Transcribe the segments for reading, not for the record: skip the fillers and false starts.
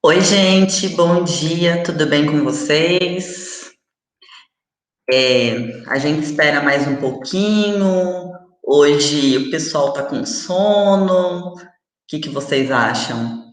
Oi, gente, bom dia, tudo bem com vocês? A gente espera mais um pouquinho. Hoje o pessoal tá com sono. O que vocês acham?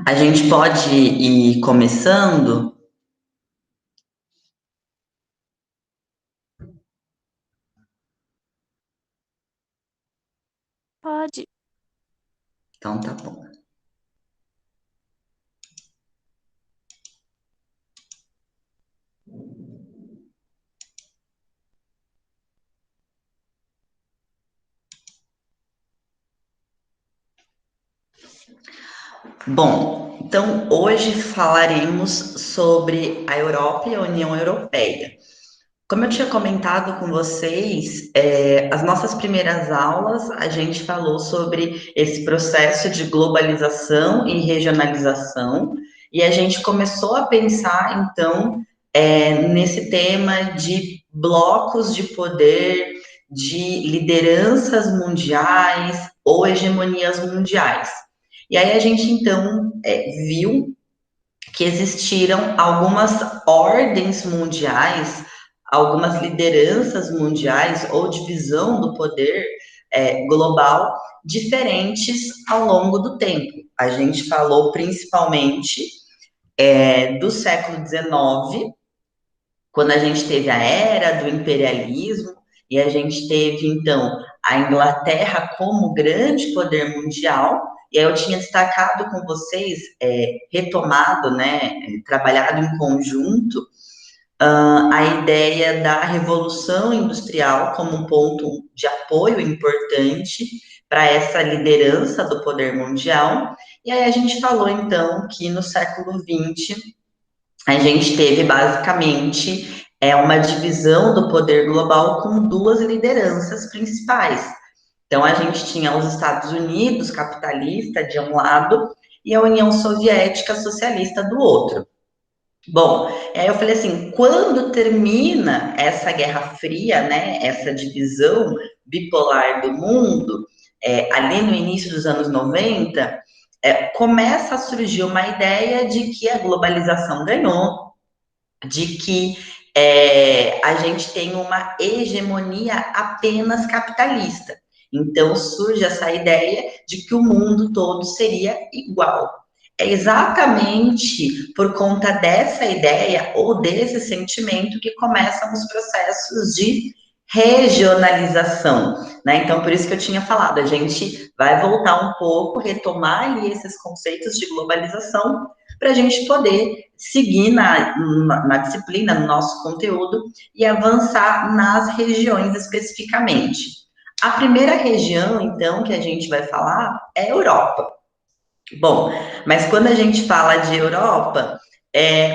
A gente pode ir começando? Pode. Então tá bom. Bom, então hoje falaremos sobre a Europa e a União Europeia. Como eu tinha comentado com vocês, as nossas primeiras aulas, a gente falou sobre esse processo de globalização e regionalização, e a gente começou a pensar, então, nesse tema de blocos de poder, de lideranças mundiais ou hegemonias mundiais. E aí a gente, então, viu que existiram algumas ordens mundiais, algumas lideranças mundiais ou divisão do poder global diferentes ao longo do tempo. A gente falou principalmente do século XIX, quando a gente teve a era do imperialismo e a gente teve então a Inglaterra como grande poder mundial. E aí eu tinha destacado com vocês, retomado, né, trabalhado em conjunto, a ideia da Revolução Industrial como um ponto de apoio importante para essa liderança do poder mundial. E aí a gente falou, então, que no século XX a gente teve basicamente uma divisão do poder global com duas lideranças principais. Então, a gente tinha os Estados Unidos capitalista de um lado e a União Soviética socialista do outro. Bom, eu falei assim, quando termina essa Guerra Fria, né, essa divisão bipolar do mundo, ali no início dos anos 90, começa a surgir uma ideia de que a globalização ganhou, de que a gente tem uma hegemonia apenas capitalista. Então surge essa ideia de que o mundo todo seria igual. É exatamente por conta dessa ideia ou desse sentimento que começam os processos de regionalização, né? Então, por isso que eu tinha falado, a gente vai voltar um pouco, retomar ali esses conceitos de globalização para a gente poder seguir na disciplina, no nosso conteúdo e avançar nas regiões especificamente. A primeira região, então, que a gente vai falar é a Europa. Bom, mas quando a gente fala de Europa,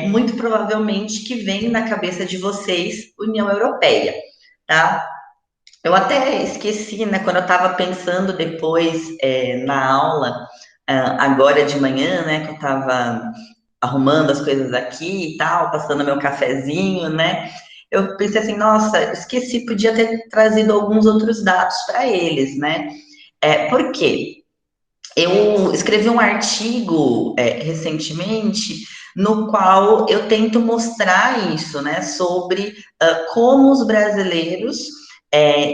muito provavelmente que vem na cabeça de vocês União Europeia, tá? Eu até esqueci, né, quando eu estava pensando depois na aula, agora de manhã, né, que eu estava arrumando as coisas aqui e tal, passando meu cafezinho, né? Eu pensei assim, nossa, esqueci, podia ter trazido alguns outros dados para eles, né? Por quê? Eu escrevi um artigo recentemente no qual eu tento mostrar isso, né, sobre como os brasileiros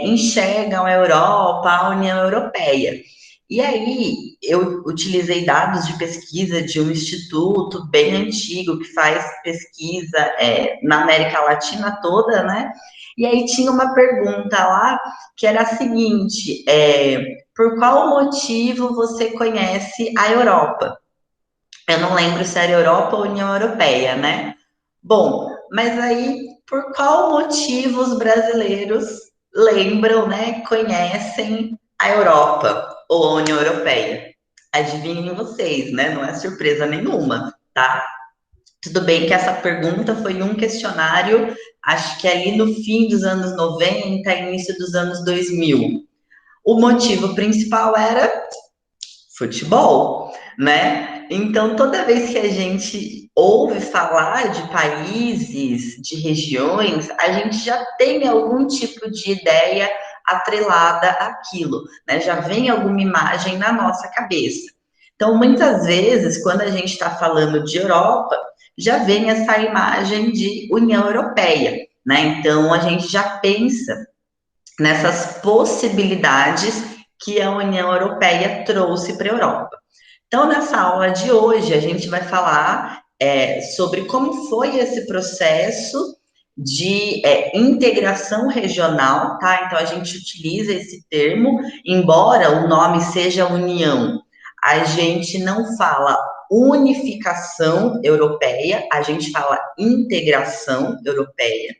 enxergam a Europa, a União Europeia. E aí eu utilizei dados de pesquisa de um instituto bem antigo que faz pesquisa na América Latina toda, né? E aí tinha uma pergunta lá que era a seguinte: por qual motivo você conhece a Europa? Eu não lembro se era Europa ou União Europeia, né? Bom, mas aí, por qual motivo os brasileiros lembram, né, conhecem a Europa ou a União Europeia? Adivinhem vocês, né? Não é surpresa nenhuma, tá? Tudo bem que essa pergunta foi um questionário, acho que ali no fim dos anos 90, início dos anos 2000. O motivo principal era futebol, né? Então, toda vez que a gente ouve falar de países, de regiões, a gente já tem algum tipo de ideia atrelada àquilo, né? Já vem alguma imagem na nossa cabeça. Então, muitas vezes, quando a gente está falando de Europa, já vem essa imagem de União Europeia, né? Então, a gente já pensa nessas possibilidades que a União Europeia trouxe para a Europa. Então, nessa aula de hoje, a gente vai falar sobre como foi esse processo de integração regional, tá? Então, a gente utiliza esse termo, embora o nome seja União, a gente não fala unificação europeia, a gente fala integração europeia.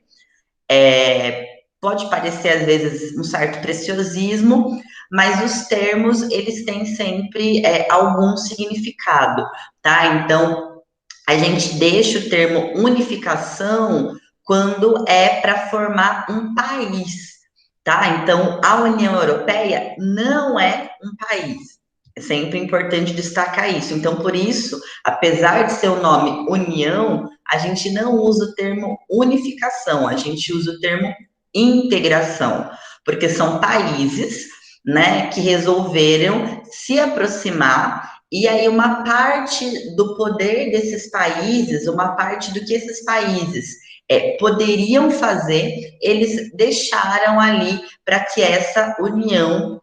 Pode parecer às vezes um certo preciosismo, mas os termos eles têm sempre algum significado, tá? Então a gente deixa o termo unificação quando é para formar um país, tá? Então a União Europeia não é um país. É sempre importante destacar isso. Então, por isso, apesar de ser o nome União, a gente não usa o termo unificação, a gente usa o termo integração, porque são países, né, que resolveram se aproximar e aí uma parte do poder desses países, uma parte do que esses países poderiam fazer, eles deixaram ali para que essa união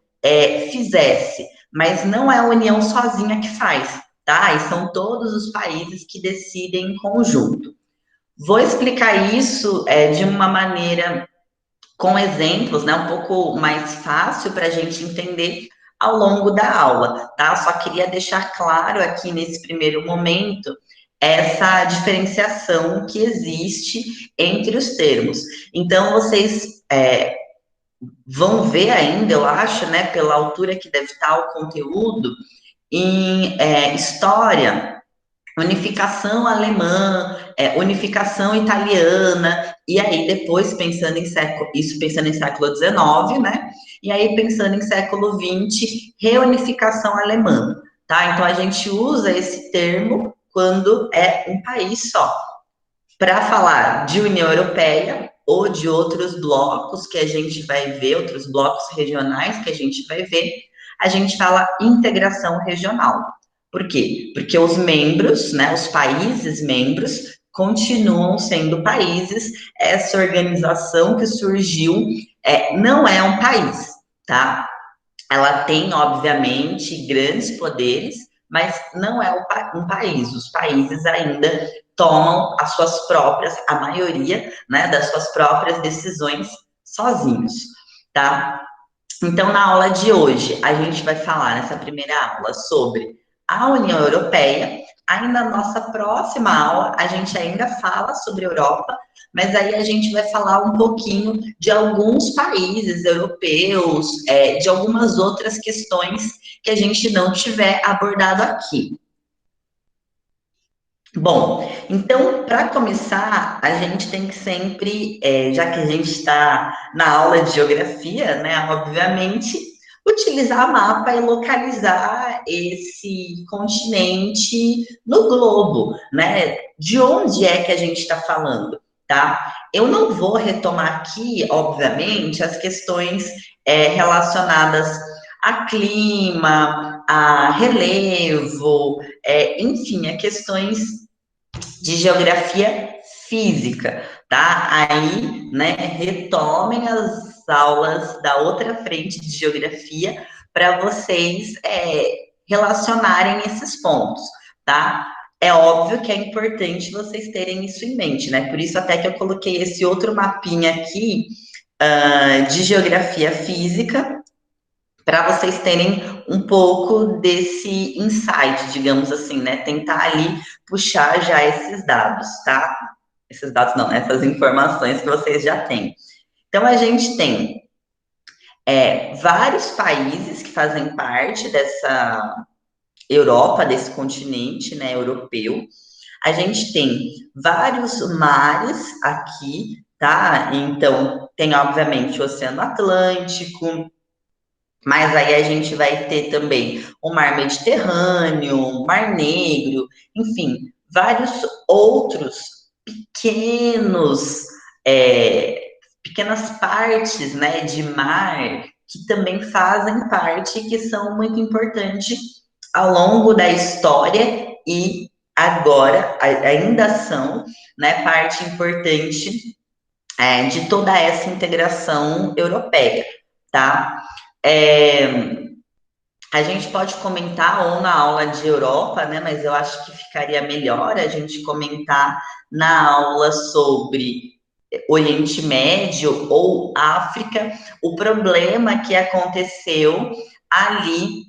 fizesse. Mas não é a União sozinha que faz, tá? E são todos os países que decidem em conjunto. Vou explicar isso de uma maneira com exemplos, né, um pouco mais fácil para a gente entender ao longo da aula, tá? Só queria deixar claro aqui nesse primeiro momento essa diferenciação que existe entre os termos. Então, vocês vão ver ainda, eu acho, né, pela altura que deve estar o conteúdo, em história, unificação alemã, unificação italiana, e aí depois pensando em século, isso pensando em século XIX, né? E aí pensando em século XX, reunificação alemã, tá? Então a gente usa esse termo quando é um país só. Para falar de União Europeia ou de outros blocos que a gente vai ver, outros blocos regionais que a gente vai ver, a gente fala integração regional. Por quê? Porque os membros, né, os países membros, continuam sendo países. Essa organização que surgiu não é um país, tá? Ela tem, obviamente, grandes poderes, mas não é um país. Os países ainda tomam as suas próprias, a maioria, né, das suas próprias decisões sozinhos, tá? Então, na aula de hoje, a gente vai falar nessa primeira aula sobre a União Europeia. Aí, na nossa próxima aula, a gente ainda fala sobre a Europa, mas aí a gente vai falar um pouquinho de alguns países europeus, de algumas outras questões que a gente não tiver abordado aqui. Bom, então, para começar, a gente tem que sempre, já que a gente está na aula de geografia, né, obviamente, utilizar mapa e localizar esse continente no globo, né? De onde é que a gente está falando, tá? Eu não vou retomar aqui, obviamente, as questões relacionadas a clima, a relevo, enfim, a questões de geografia física, tá? Aí, né, retomem as aulas da outra frente de geografia para vocês relacionarem esses pontos, tá? É óbvio que é importante vocês terem isso em mente, né? Por isso até que eu coloquei esse outro mapinha aqui de geografia física, para vocês terem um pouco desse insight, digamos assim, né? Tentar ali puxar já esses dados, tá? Esses dados não, né? Essas informações que vocês já têm. Então, a gente tem vários países que fazem parte dessa Europa, desse continente, né, europeu. A gente tem vários mares aqui, tá? Então, tem, obviamente, o Oceano Atlântico, mas aí a gente vai ter também o Mar Mediterrâneo, o Mar Negro, enfim, vários outros pequenos, é, pequenas partes, né, de mar que também fazem parte, que são muito importantes ao longo da história e agora ainda são, né, parte importante de toda essa integração europeia, tá? É, a gente pode comentar ou na aula de Europa, né? Mas eu acho que ficaria melhor a gente comentar na aula sobre Oriente Médio ou África, o problema que aconteceu ali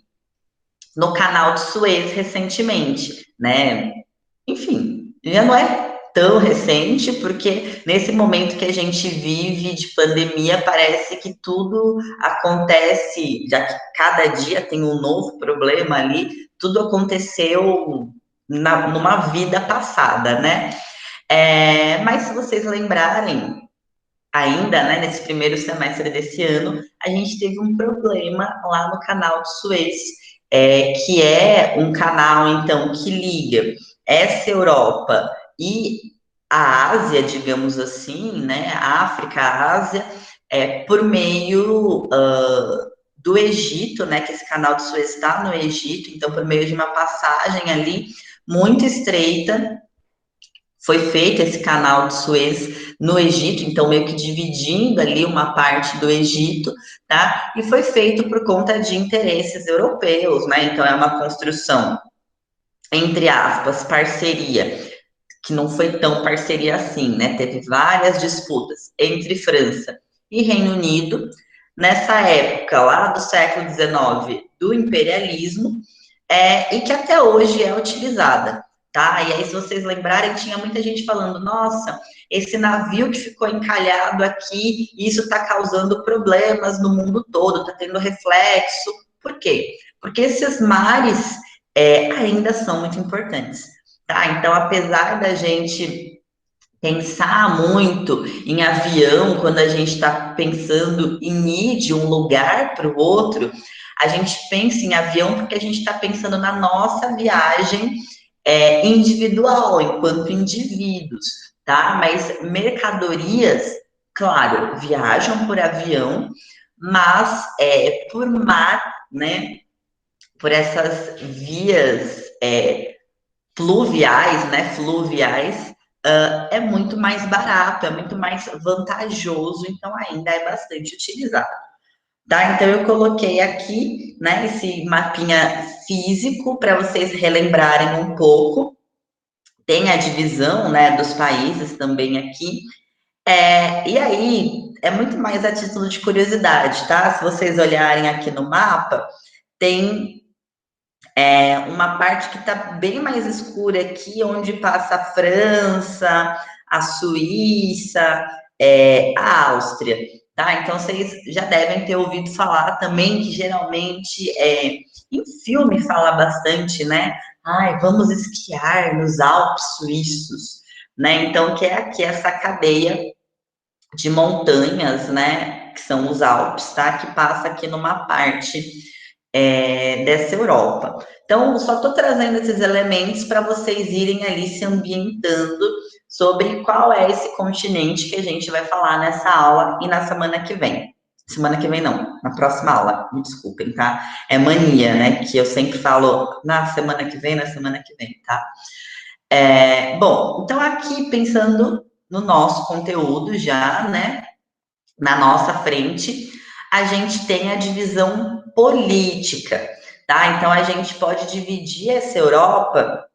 no Canal de Suez recentemente, né? Enfim, já não é tão recente, porque nesse momento que a gente vive de pandemia, parece que tudo acontece, já que cada dia tem um novo problema ali, tudo aconteceu numa vida passada, né? Mas se vocês lembrarem, ainda, né, nesse primeiro semestre desse ano, a gente teve um problema lá no canal de Suez, que é um canal, então, que liga essa Europa e a Ásia, digamos assim, né, a África, a Ásia, por meio do Egito, né, que esse canal de Suez está no Egito, então, por meio de uma passagem ali muito estreita, foi feito esse canal de Suez no Egito, então meio que dividindo ali uma parte do Egito, tá? E foi feito por conta de interesses europeus, né? Então é uma construção, entre aspas, parceria, que não foi tão parceria assim, né? Teve várias disputas entre França e Reino Unido, nessa época lá do século XIX, do imperialismo, e que até hoje é utilizada, tá? E aí, se vocês lembrarem, tinha muita gente falando, nossa, esse navio que ficou encalhado aqui, isso está causando problemas no mundo todo, está tendo reflexo. Por quê? Porque esses mares ainda são muito importantes, tá? Então, apesar da gente pensar muito em avião, quando a gente está pensando em ir de um lugar para o outro, a gente pensa em avião porque a gente está pensando na nossa viagem individual, enquanto indivíduos, tá? Mas mercadorias, claro, viajam por avião, mas por mar, né? Por essas vias pluviais, né? Fluviais, é muito mais barato, é muito mais vantajoso, então ainda é bastante utilizado. Tá? Então eu coloquei aqui, né, esse mapinha físico para vocês relembrarem um pouco. Tem a divisão, né, dos países também aqui. E aí é muito mais a título de curiosidade, tá? Se vocês olharem aqui no mapa, tem uma parte que está bem mais escura aqui, onde passa a França, a Suíça, a Áustria, tá? Então, vocês já devem ter ouvido falar também que, geralmente, em filme fala bastante, né? Ai, vamos esquiar nos Alpes suíços, né? Então, que é aqui essa cadeia de montanhas, né? que são os Alpes, tá? Que passa aqui numa parte dessa Europa. Então, só estou trazendo esses elementos para vocês irem ali se ambientando sobre qual é esse continente que a gente vai falar nessa aula e na semana que vem. Semana que vem não, na próxima aula, me desculpem, tá? É mania, né? Que eu sempre falo na semana que vem, tá? Bom, então aqui pensando no nosso conteúdo já, né? Na nossa frente, a gente tem a divisão política, tá? Então a gente pode dividir essa Europa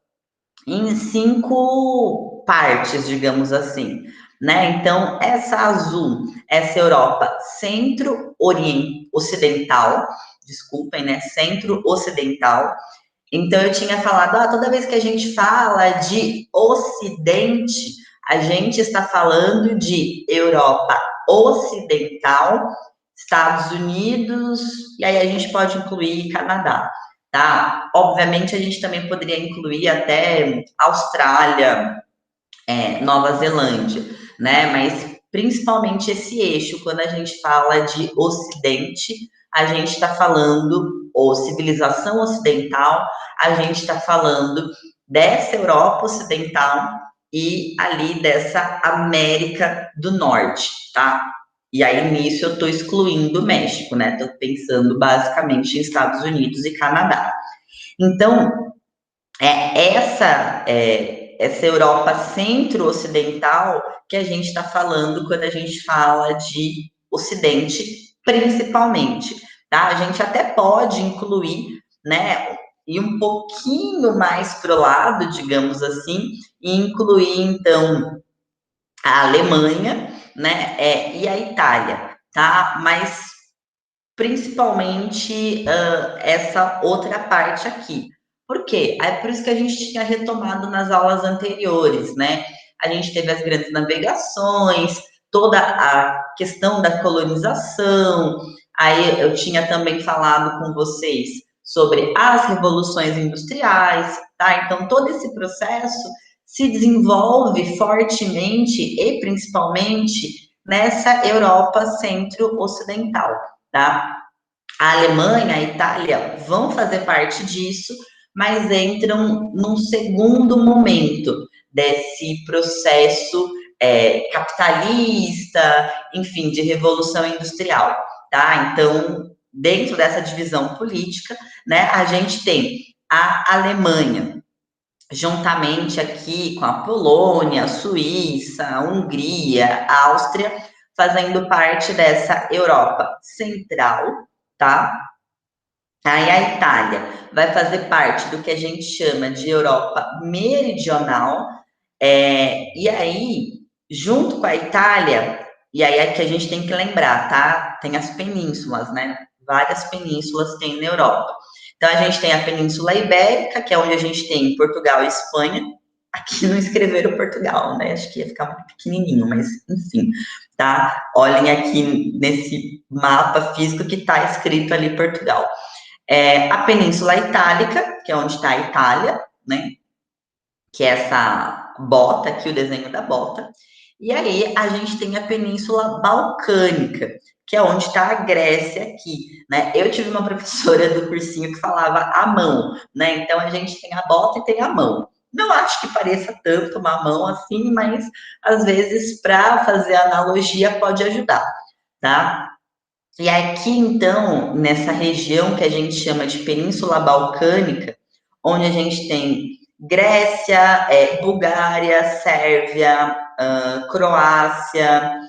em 5 partes, digamos assim, né? Então essa azul, essa Europa centro-ocidental, desculpem, né? Centro-ocidental. Então eu tinha falado, toda vez que a gente fala de Ocidente, a gente está falando de Europa Ocidental, Estados Unidos, e aí a gente pode incluir Canadá, tá? Obviamente a gente também poderia incluir até Austrália, Nova Zelândia, né? Mas principalmente esse eixo, quando a gente fala de Ocidente, a gente está falando, ou civilização ocidental, a gente está falando dessa Europa Ocidental e ali dessa América do Norte, tá? E aí nisso eu estou excluindo o México, né? Estou pensando basicamente em Estados Unidos e Canadá. Então, essa Europa centro-ocidental que a gente está falando quando a gente fala de Ocidente, principalmente, tá? A gente até pode incluir, né, ir um pouquinho mais para o lado, digamos assim, e incluir, então, a Alemanha, né, e a Itália, tá? Mas principalmente essa outra parte aqui. Por quê? É por isso que a gente tinha retomado nas aulas anteriores, né? A gente teve as grandes navegações, toda a questão da colonização, aí eu tinha também falado com vocês sobre as revoluções industriais, tá? Então, todo esse processo se desenvolve fortemente e principalmente nessa Europa centro-ocidental, tá? A Alemanha, a Itália vão fazer parte disso, mas entram num segundo momento desse processo capitalista, enfim, de revolução industrial, tá? Então, dentro dessa divisão política, né, a gente tem a Alemanha, juntamente aqui com a Polônia, a Suíça, a Hungria, a Áustria, fazendo parte dessa Europa central, tá? Aí a Itália vai fazer parte do que a gente chama de Europa meridional, e aí, junto com a Itália, e aí é que a gente tem que lembrar, tá? Tem as penínsulas, né? Várias penínsulas tem na Europa. Então, a gente tem a Península Ibérica, que é onde a gente tem Portugal e Espanha. Aqui não escreveram Portugal, né? Acho que ia ficar muito pequenininho, mas enfim, tá? Olhem aqui nesse mapa físico que está escrito ali Portugal. A Península Itálica, que é onde está a Itália, né? Que é essa bota aqui, o desenho da bota. E aí a gente tem a Península Balcânica, que é onde está a Grécia aqui, né? Eu tive uma professora do cursinho que falava a mão, né? Então a gente tem a bota e tem a mão. Não acho que pareça tanto uma mão assim, mas às vezes para fazer analogia pode ajudar, tá? E aqui então, nessa região que a gente chama de Península Balcânica, onde a gente tem Grécia, Bulgária, Sérvia, Croácia,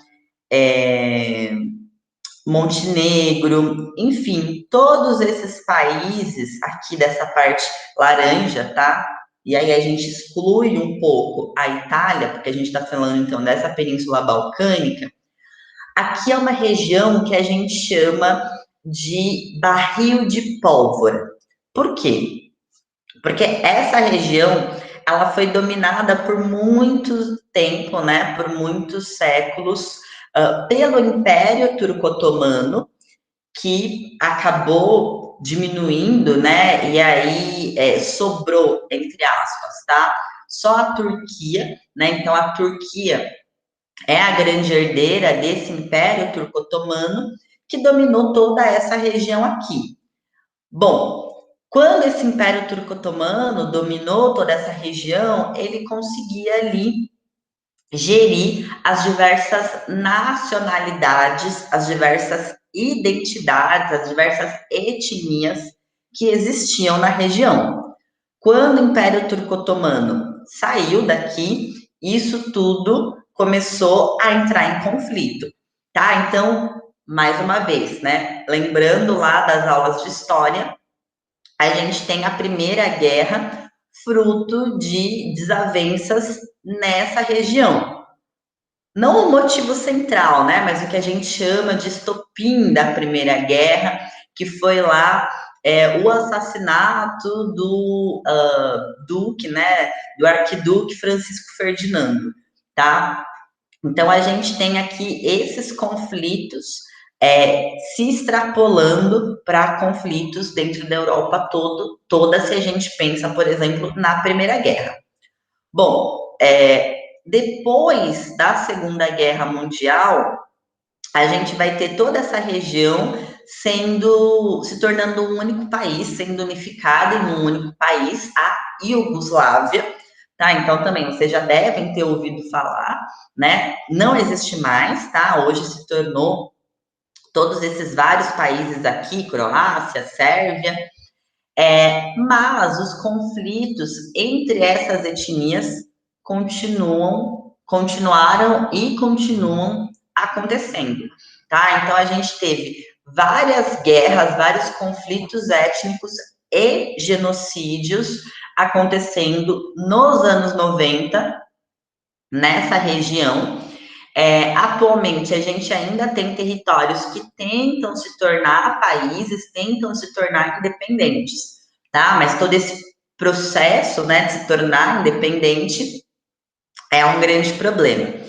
Montenegro, enfim, todos esses países aqui dessa parte laranja, tá? E aí a gente exclui um pouco a Itália, porque a gente está falando então dessa Península Balcânica. Aqui é uma região que a gente chama de barril de pólvora. Por quê? Porque essa região ela foi dominada por muito tempo, né, por muitos séculos, pelo Império Turco-Otomano, que acabou diminuindo, né, e aí sobrou, entre aspas, tá? Só a Turquia, né? Então a Turquia é a grande herdeira desse Império Turco-Otomano que dominou toda essa região aqui. Bom, quando esse Império Turco-Otomano dominou toda essa região, ele conseguia ali gerir as diversas nacionalidades, as diversas identidades, as diversas etnias que existiam na região. Quando o Império Turco-Otomano saiu daqui, isso tudo começou a entrar em conflito, tá? Então, mais uma vez, né? Lembrando lá das aulas de história, a gente tem a Primeira Guerra, fruto de desavenças nessa região. Não o motivo central, né? Mas o que a gente chama de estopim da Primeira Guerra, que foi lá o assassinato do Duque, né? Do Arquiduque Francisco Ferdinando, tá? Então a gente tem aqui esses conflitos se extrapolando para conflitos dentro da Europa toda, se a gente pensa, por exemplo, na Primeira Guerra. Bom, depois da Segunda Guerra Mundial, a gente vai ter toda essa região se tornando um único país, sendo unificada em um único país, a Iugoslávia, tá? Então também vocês já devem ter ouvido falar, né? Não existe mais, tá? Hoje se tornou todos esses vários países aqui, Croácia, Sérvia, mas os conflitos entre essas etnias continuaram e continuam acontecendo, tá? Então a gente teve várias guerras, vários conflitos étnicos e genocídios acontecendo nos anos 90 nessa região. Atualmente, a gente ainda tem territórios que tentam se tornar países, tentam se tornar independentes, tá? Mas todo esse processo, né, de se tornar independente é um grande problema.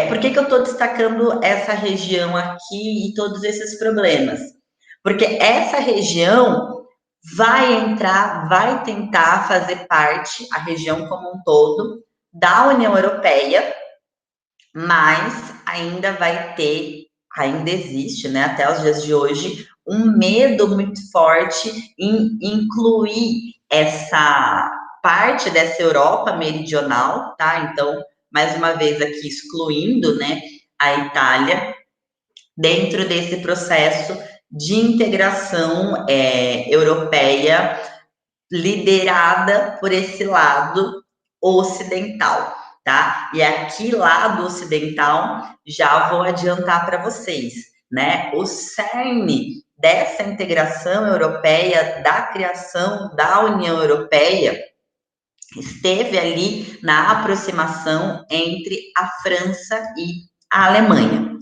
Por que eu estou destacando essa região aqui e todos esses problemas? Porque essa região vai tentar fazer parte, a região como um todo, da União Europeia, mas ainda existe, né, até os dias de hoje, um medo muito forte em incluir essa parte dessa Europa meridional, tá? Então, mais uma vez aqui excluindo, né, a Itália dentro desse processo de integração europeia liderada por esse lado ocidental, tá? E aqui, lado ocidental, já vou adiantar para vocês, né? O cerne dessa integração europeia, da criação da União Europeia, esteve ali na aproximação entre a França e a Alemanha.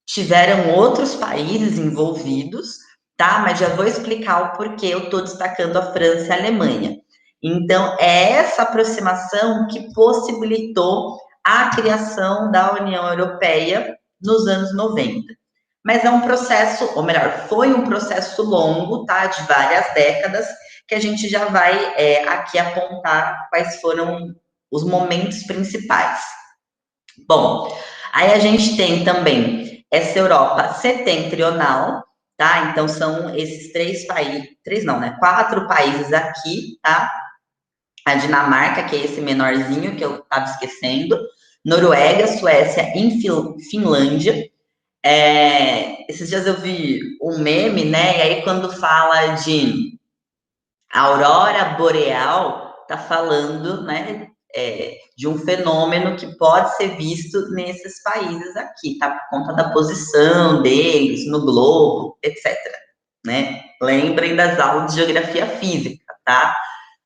Tiveram outros países envolvidos, tá? Mas já vou explicar o porquê eu estou destacando a França e a Alemanha. Então, é essa aproximação que possibilitou a criação da União Europeia nos anos 90. Mas é um processo, ou melhor, foi um processo longo, tá? De várias décadas, que a gente já vai aqui apontar quais foram os momentos principais. Bom, aí a gente tem também essa Europa setentrional, tá? Então são esses três não, né? 4 países aqui, tá? A Dinamarca, que é esse menorzinho que eu estava esquecendo, Noruega, Suécia e Finlândia. Esses dias eu vi um meme, né? E aí quando fala de aurora boreal, tá falando, né, de um fenômeno que pode ser visto nesses países aqui, tá? Por conta da posição deles no globo, etc. Né? Lembrem das aulas de geografia física, tá?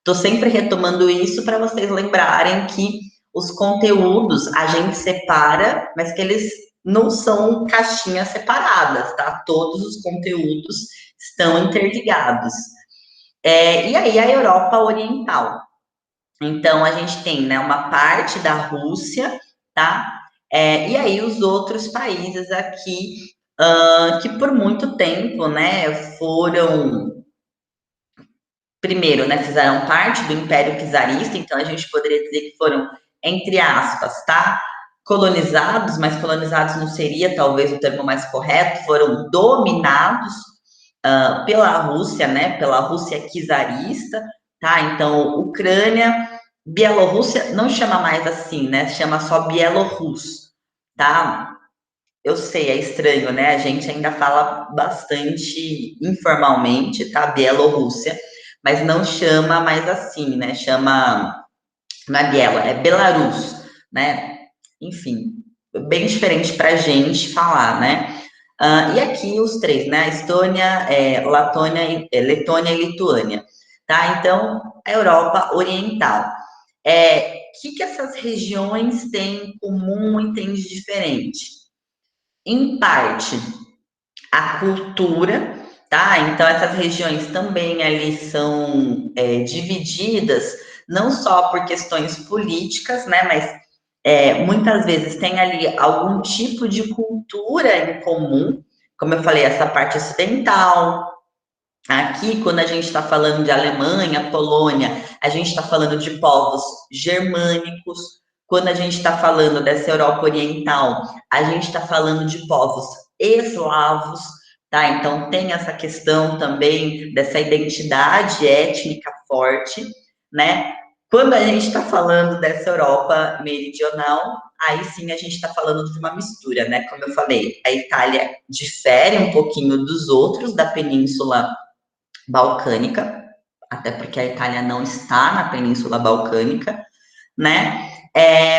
Tô sempre retomando isso para vocês lembrarem que os conteúdos a gente separa, mas que eles não são caixinhas separadas, tá? Todos os conteúdos estão interligados. E aí a Europa Oriental. Então a gente tem, né, uma parte da Rússia, tá? E aí os outros países aqui que por muito tempo, né, foram primeiro, né, fizeram parte do Império Czarista, então a gente poderia dizer que foram, entre aspas, tá? colonizados, mas colonizados não seria talvez o termo mais correto, foram dominados pela Rússia, né? Pela Rússia czarista, tá? Então, Ucrânia, Bielorrússia não chama mais assim, né? Chama só Bielorrus, tá? Eu sei, é estranho, né? A gente ainda fala bastante informalmente, tá? Bielorrússia, mas não chama mais assim, né? Chama, não é Bielo, é Belarus, né? Enfim, bem diferente para a gente falar, né? E aqui os três, né? Estônia, Letônia e Lituânia, tá? Então, a Europa Oriental. O que essas regiões têm em comum e têm de diferente? Em parte, a cultura, tá? Então, essas regiões também ali são divididas, não só por questões políticas, né? Mas muitas vezes tem ali algum tipo de cultura em comum, como eu falei, essa parte ocidental. Aqui, quando a gente está falando de Alemanha, Polônia, a gente está falando de povos germânicos. Quando a gente está falando dessa Europa Oriental, a gente está falando de povos eslavos, tá? Então, tem essa questão também dessa identidade étnica forte, né? Quando a gente está falando dessa Europa meridional, aí sim a gente está falando de uma mistura, né? Como eu falei, a Itália difere um pouquinho dos outros da Península Balcânica, até porque a Itália não está na Península Balcânica, né?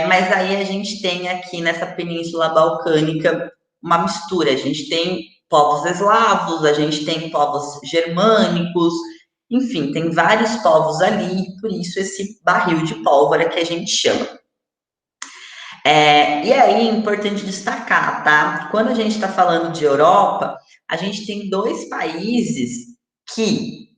Mas aí a gente tem aqui nessa Península Balcânica uma mistura. A gente tem povos eslavos, a gente tem povos germânicos, enfim, tem vários povos ali, por isso esse barril de pólvora que a gente chama. E aí é importante destacar, tá? Quando a gente está falando de Europa, a gente tem dois países que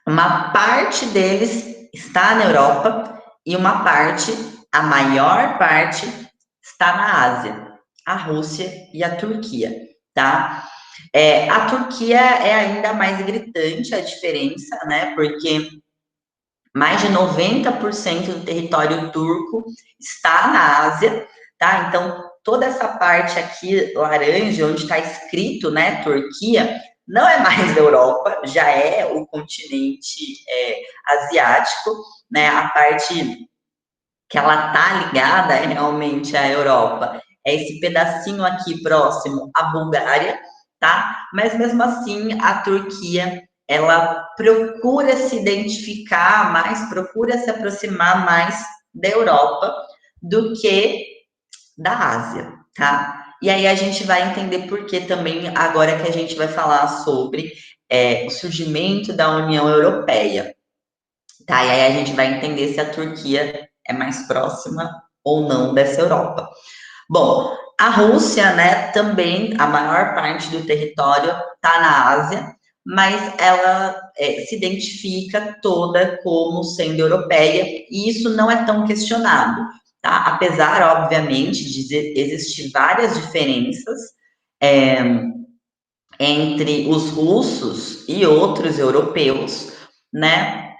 uma parte deles está na Europa e uma parte, a maior parte, está na Ásia, a Rússia e a Turquia, tá? A Turquia é ainda mais gritante a diferença, né? Porque mais de 90% do território turco está na Ásia, tá? Então, toda essa parte aqui laranja, onde está escrito, né, Turquia, não é mais da Europa, já é o continente asiático, né? A parte que ela tá ligada realmente à Europa é esse pedacinho aqui próximo à Bulgária, tá? Mas mesmo assim, a Turquia ela procura se identificar mais, procura se aproximar mais da Europa do que da Ásia, tá? E aí a gente vai entender por que também agora que a gente vai falar sobre o surgimento da União Europeia, tá? E aí a gente vai entender se a Turquia é mais próxima ou não dessa Europa. Bom, a Rússia, né, também a maior parte do território está na Ásia, mas ela se identifica toda como sendo europeia, e isso não é tão questionado, tá? Apesar, obviamente, de existir várias diferenças entre os russos e outros europeus, né?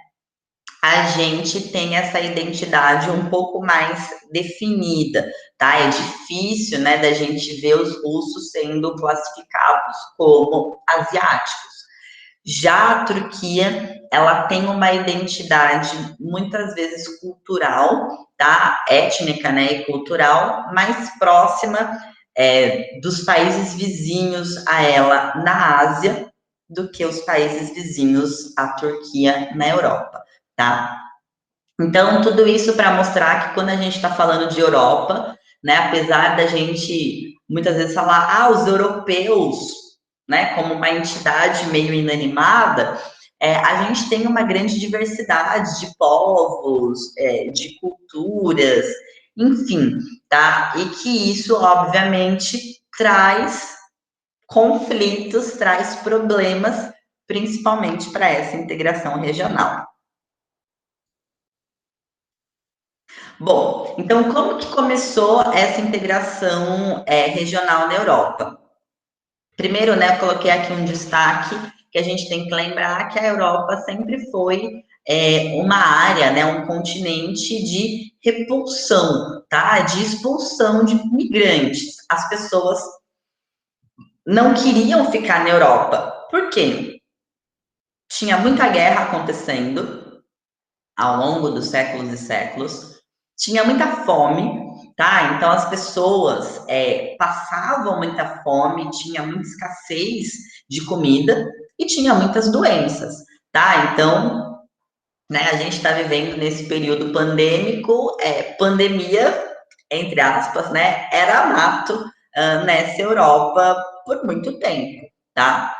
A gente tem essa identidade um pouco mais definida, tá? É difícil, né, da gente ver os russos sendo classificados como asiáticos. Já a Turquia, ela tem uma identidade muitas vezes cultural, tá? Étnica, né, e cultural, mais próxima dos países vizinhos a ela na Ásia do que os países vizinhos à Turquia na Europa, tá? Então, tudo isso para mostrar que quando a gente está falando de Europa, né, apesar da gente muitas vezes falar, os europeus, né, como uma entidade meio inanimada, a gente tem uma grande diversidade de povos, de culturas, enfim, tá? E que isso, obviamente, traz conflitos, traz problemas, principalmente para essa integração regional. Bom, então como que começou essa integração regional na Europa? Primeiro, né, eu coloquei aqui um destaque que a gente tem que lembrar que a Europa sempre foi uma área, né, um continente de repulsão, tá? De expulsão de migrantes. As pessoas não queriam ficar na Europa. Por quê? Tinha muita guerra acontecendo ao longo dos séculos e séculos, tinha muita fome, tá? Então as pessoas passavam muita fome, tinha muita escassez de comida e tinha muitas doenças, tá? Então, né, a gente está vivendo nesse período pandêmico, pandemia, entre aspas, né? Era mato nessa Europa por muito tempo, tá?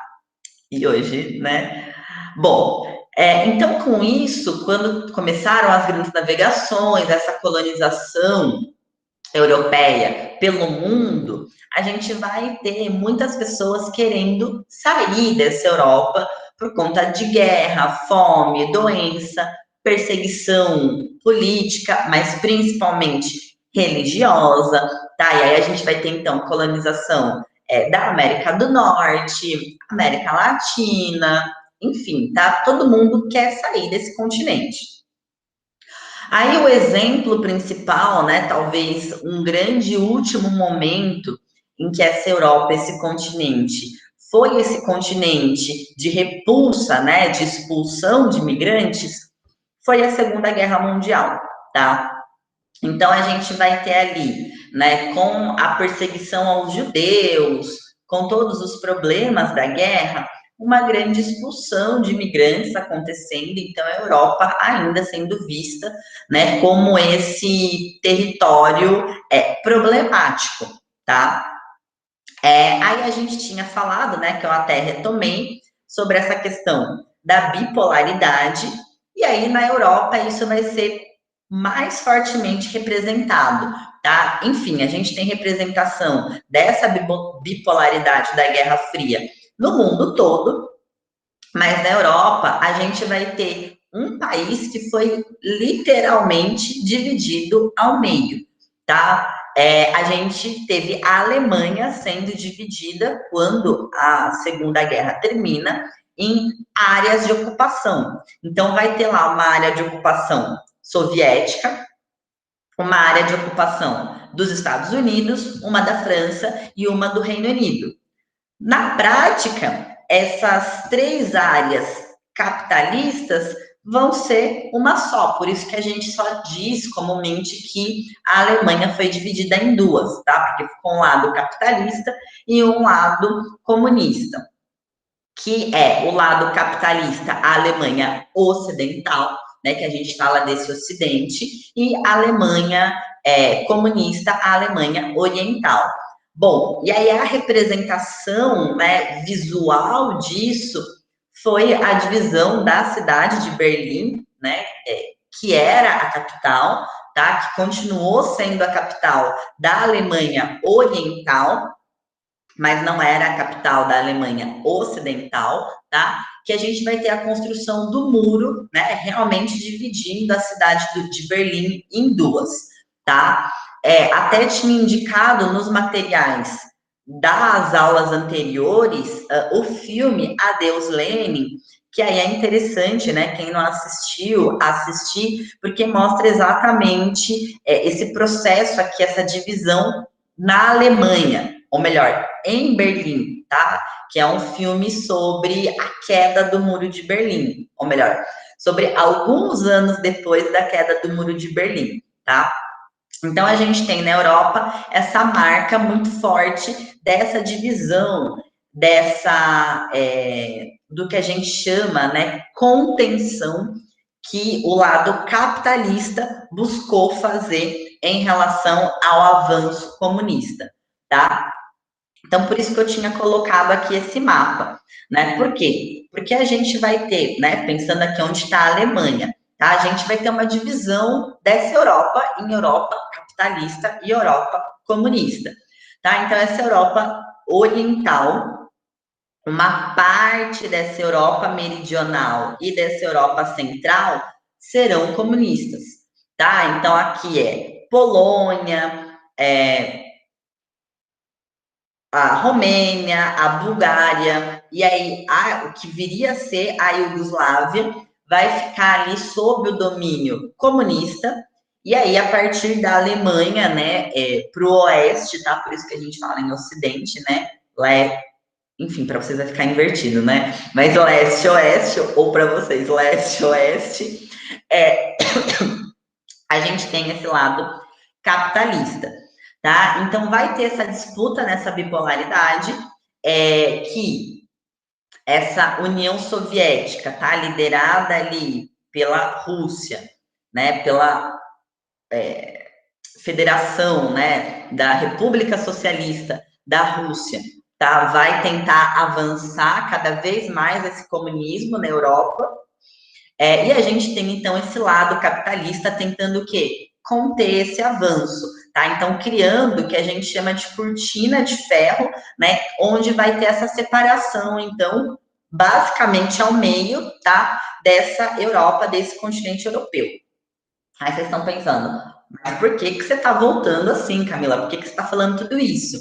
E hoje, né? Bom, então com isso, quando começaram as grandes navegações, essa colonização europeia pelo mundo, a gente vai ter muitas pessoas querendo sair dessa Europa por conta de guerra, fome, doença, perseguição política, mas principalmente religiosa, tá? E aí a gente vai ter então colonização da América do Norte, América Latina, enfim, tá? Todo mundo quer sair desse continente. Aí o exemplo principal, né, talvez um grande último momento em que essa Europa, esse continente, foi esse continente de repulsa, né, de expulsão de imigrantes, foi a Segunda Guerra Mundial, tá? Então a gente vai ter ali, né, com a perseguição aos judeus, com todos os problemas da guerra, uma grande expulsão de imigrantes acontecendo, então a Europa ainda sendo vista, né, como esse território problemático, tá? Aí a gente tinha falado, né, que eu até retomei, sobre essa questão da bipolaridade, e aí na Europa isso vai ser mais fortemente representado, tá? Enfim, a gente tem representação dessa bipolaridade da Guerra Fria no mundo todo, mas na Europa a gente vai ter um país que foi literalmente dividido ao meio, tá? A gente teve a Alemanha sendo dividida quando a Segunda Guerra termina em áreas de ocupação. Então vai ter lá uma área de ocupação soviética, uma área de ocupação dos Estados Unidos, uma da França e uma do Reino Unido. Na prática, essas três áreas capitalistas vão ser uma só, por isso que a gente só diz comumente que a Alemanha foi dividida em duas, tá? Porque ficou um lado capitalista e um lado comunista, que é o lado capitalista, a Alemanha ocidental, né, que a gente fala desse ocidente, e a Alemanha comunista, a Alemanha oriental. Bom, e aí a representação, né, visual disso foi a divisão da cidade de Berlim, né, que era a capital, tá, que continuou sendo a capital da Alemanha oriental, mas não era a capital da Alemanha ocidental, tá? Que a gente vai ter a construção do muro, né? Realmente dividindo a cidade de Berlim em duas, tá? Até tinha indicado nos materiais das aulas anteriores o filme Adeus Lenin, que aí é interessante, né? Quem não assistiu, assistir, porque mostra exatamente esse processo aqui, essa divisão na Alemanha, ou melhor, em Berlim, tá? Que é um filme sobre a queda do Muro de Berlim, ou melhor, sobre alguns anos depois da queda do Muro de Berlim, tá? Então a gente tem na Europa essa marca muito forte dessa divisão, dessa do que a gente chama, né, contenção que o lado capitalista buscou fazer em relação ao avanço comunista, tá? Então, por isso que eu tinha colocado aqui esse mapa, né? Por quê? Porque a gente vai ter, né? Pensando aqui onde está a Alemanha, tá? A gente vai ter uma divisão dessa Europa em Europa capitalista e Europa comunista, tá? Então, essa Europa oriental, uma parte dessa Europa meridional e dessa Europa central serão comunistas, tá? Então, aqui Polônia, a Romênia, a Bulgária, e aí o que viria a ser a Iugoslávia, vai ficar ali sob o domínio comunista, e aí, a partir da Alemanha, né, para o oeste, tá? Por isso que a gente fala em ocidente, né? Lá enfim, para vocês vai ficar invertido, né? Mas leste-oeste, ou para vocês, leste-oeste, é, a gente tem esse lado capitalista, tá? Então, vai ter essa disputa nessa bipolaridade, que essa União Soviética, tá? Liderada ali pela Rússia, né? Pela Federação, né? Da República Socialista da Rússia, tá? Vai tentar avançar cada vez mais esse comunismo na Europa. E a gente tem, então, esse lado capitalista tentando o quê? Conter esse avanço, tá? Então, criando o que a gente chama de cortina de ferro, né? Onde vai ter essa separação, então, basicamente ao meio, tá? Dessa Europa, desse continente europeu. Aí vocês estão pensando, mas por que que você está voltando assim, Camila? Por que que você está falando tudo isso?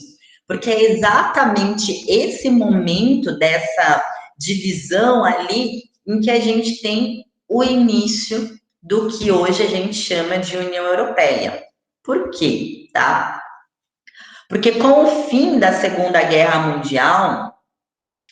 Porque é exatamente esse momento dessa divisão ali em que a gente tem o início do que hoje a gente chama de União Europeia. Por quê? Tá? Porque com o fim da Segunda Guerra Mundial,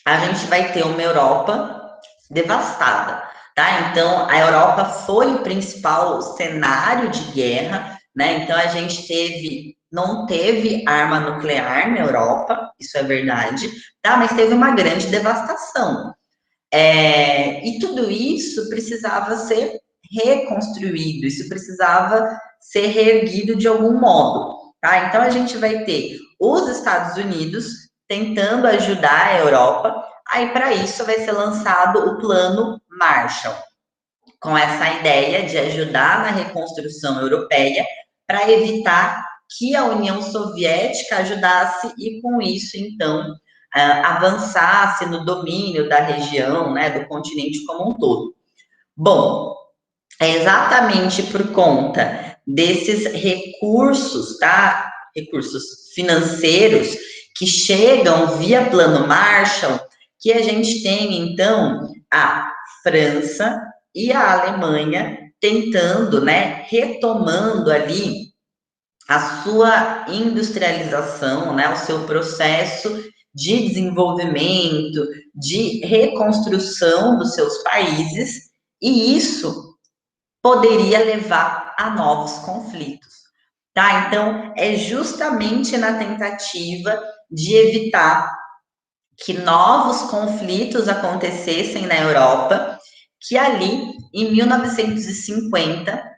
a gente vai ter uma Europa devastada, tá? Então, a Europa foi o principal cenário de guerra, né? Então, a gente não teve arma nuclear na Europa, isso é verdade, tá? Mas teve uma grande devastação. E tudo isso precisava ser reconstruído, isso precisava ser reerguido de algum modo, tá? Então, a gente vai ter os Estados Unidos tentando ajudar a Europa. Aí, para isso, vai ser lançado o Plano Marshall, com essa ideia de ajudar na reconstrução europeia para evitar que a União Soviética ajudasse e, com isso, então, avançasse no domínio da região, né, do continente como um todo. Bom, é exatamente por conta desses recursos, tá? Recursos financeiros que chegam via Plano Marshall, que a gente tem, então, a França e a Alemanha tentando, né, retomando ali a sua industrialização, né, o seu processo de desenvolvimento, de reconstrução dos seus países, e isso poderia levar a novos conflitos, tá? Então, é justamente na tentativa de evitar que novos conflitos acontecessem na Europa, que ali, em 1950,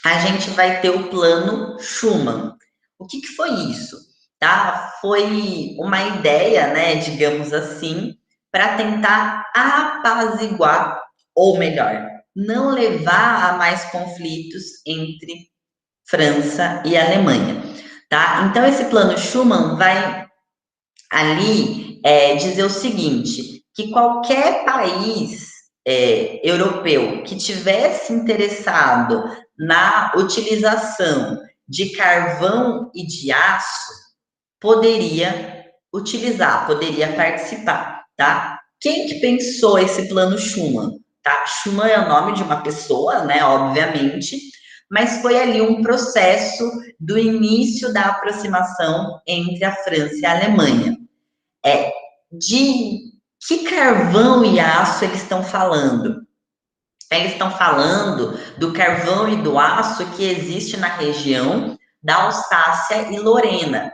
a gente vai ter o Plano Schuman. O que foi isso? Tá? Foi uma ideia, né, digamos assim, para tentar apaziguar, ou melhor, não levar a mais conflitos entre França e Alemanha, tá? Então, esse Plano Schuman vai ali dizer o seguinte, que qualquer país europeu que tivesse interessado na utilização de carvão e de aço poderia utilizar, poderia participar, tá? Quem que pensou esse plano Schuman? Tá? Schuman é o nome de uma pessoa, né? Obviamente, mas foi ali um processo do início da aproximação entre a França e a Alemanha. De que carvão e aço eles estão falando? Eles estão falando do carvão e do aço que existe na região da Alsácia e Lorena,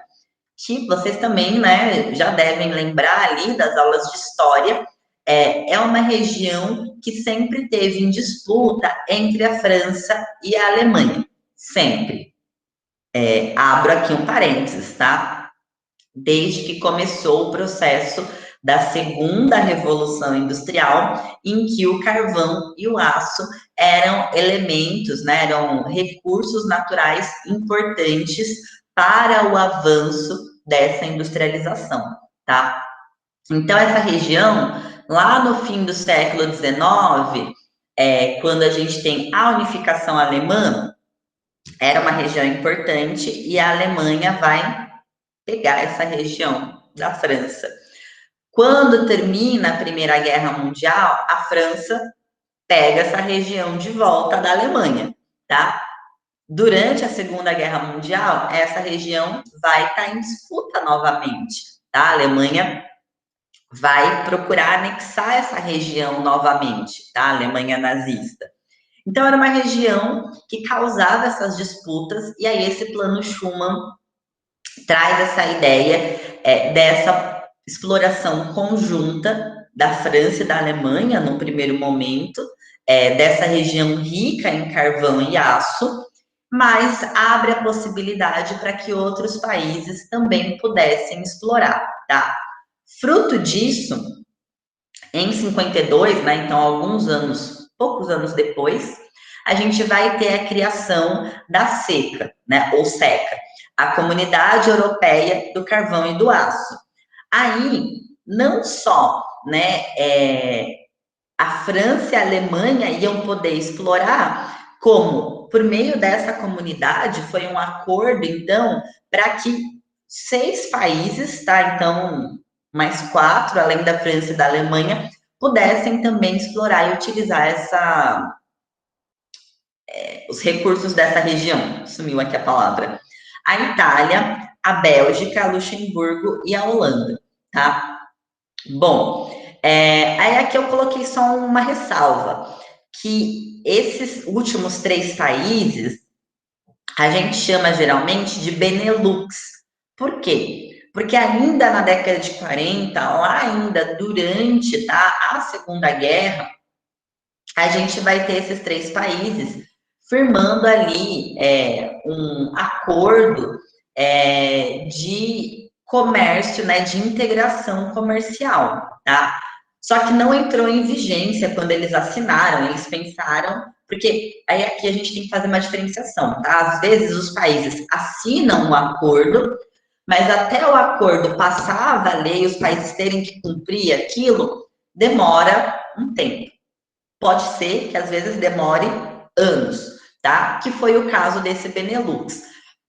que vocês também, né, já devem lembrar ali das aulas de história. É uma região que sempre teve em disputa entre a França e a Alemanha, sempre. Abro aqui um parênteses, tá? Desde que começou o processo da segunda revolução industrial, em que o carvão e o aço eram elementos, né, eram recursos naturais importantes para o avanço dessa industrialização, tá? Então, essa região, lá no fim do século XIX, quando a gente tem a unificação alemã, era uma região importante e a Alemanha vai pegar essa região da França. Quando termina a Primeira Guerra Mundial, a França pega essa região de volta da Alemanha, tá? Durante a Segunda Guerra Mundial, essa região vai estar em disputa novamente, tá? A Alemanha vai procurar anexar essa região novamente, tá? A Alemanha nazista. Então, era uma região que causava essas disputas, e aí esse plano Schuman traz essa ideia dessa exploração conjunta da França e da Alemanha, no primeiro momento, dessa região rica em carvão e aço, mas abre a possibilidade para que outros países também pudessem explorar, tá? Fruto disso, em 52, né, então alguns anos, poucos anos depois, a gente vai ter a criação da SECA, né, ou SECA, a Comunidade Europeia do Carvão e do Aço. Aí, não só, né, a França e a Alemanha iam poder explorar, como por meio dessa comunidade foi um acordo, então, para que 6 países, tá? Então, mais 4, além da França e da Alemanha, pudessem também explorar e utilizar os recursos dessa região. Sumiu aqui a palavra. A Itália, a Bélgica, a Luxemburgo e a Holanda, tá? Bom, aí aqui eu coloquei só uma ressalva, que esses últimos 3 países, a gente chama geralmente de Benelux. Por quê? Porque ainda na década de 40, lá ainda durante, tá, a Segunda Guerra, a gente vai ter esses 3 países firmando ali um acordo de comércio, né, de integração comercial, tá? Só que não entrou em vigência quando eles assinaram, eles pensaram, porque aí aqui a gente tem que fazer uma diferenciação, tá? Às vezes os países assinam um acordo, mas até o acordo passar a valer e os países terem que cumprir aquilo, demora um tempo. Pode ser que às vezes demore anos, tá? Que foi o caso desse Benelux,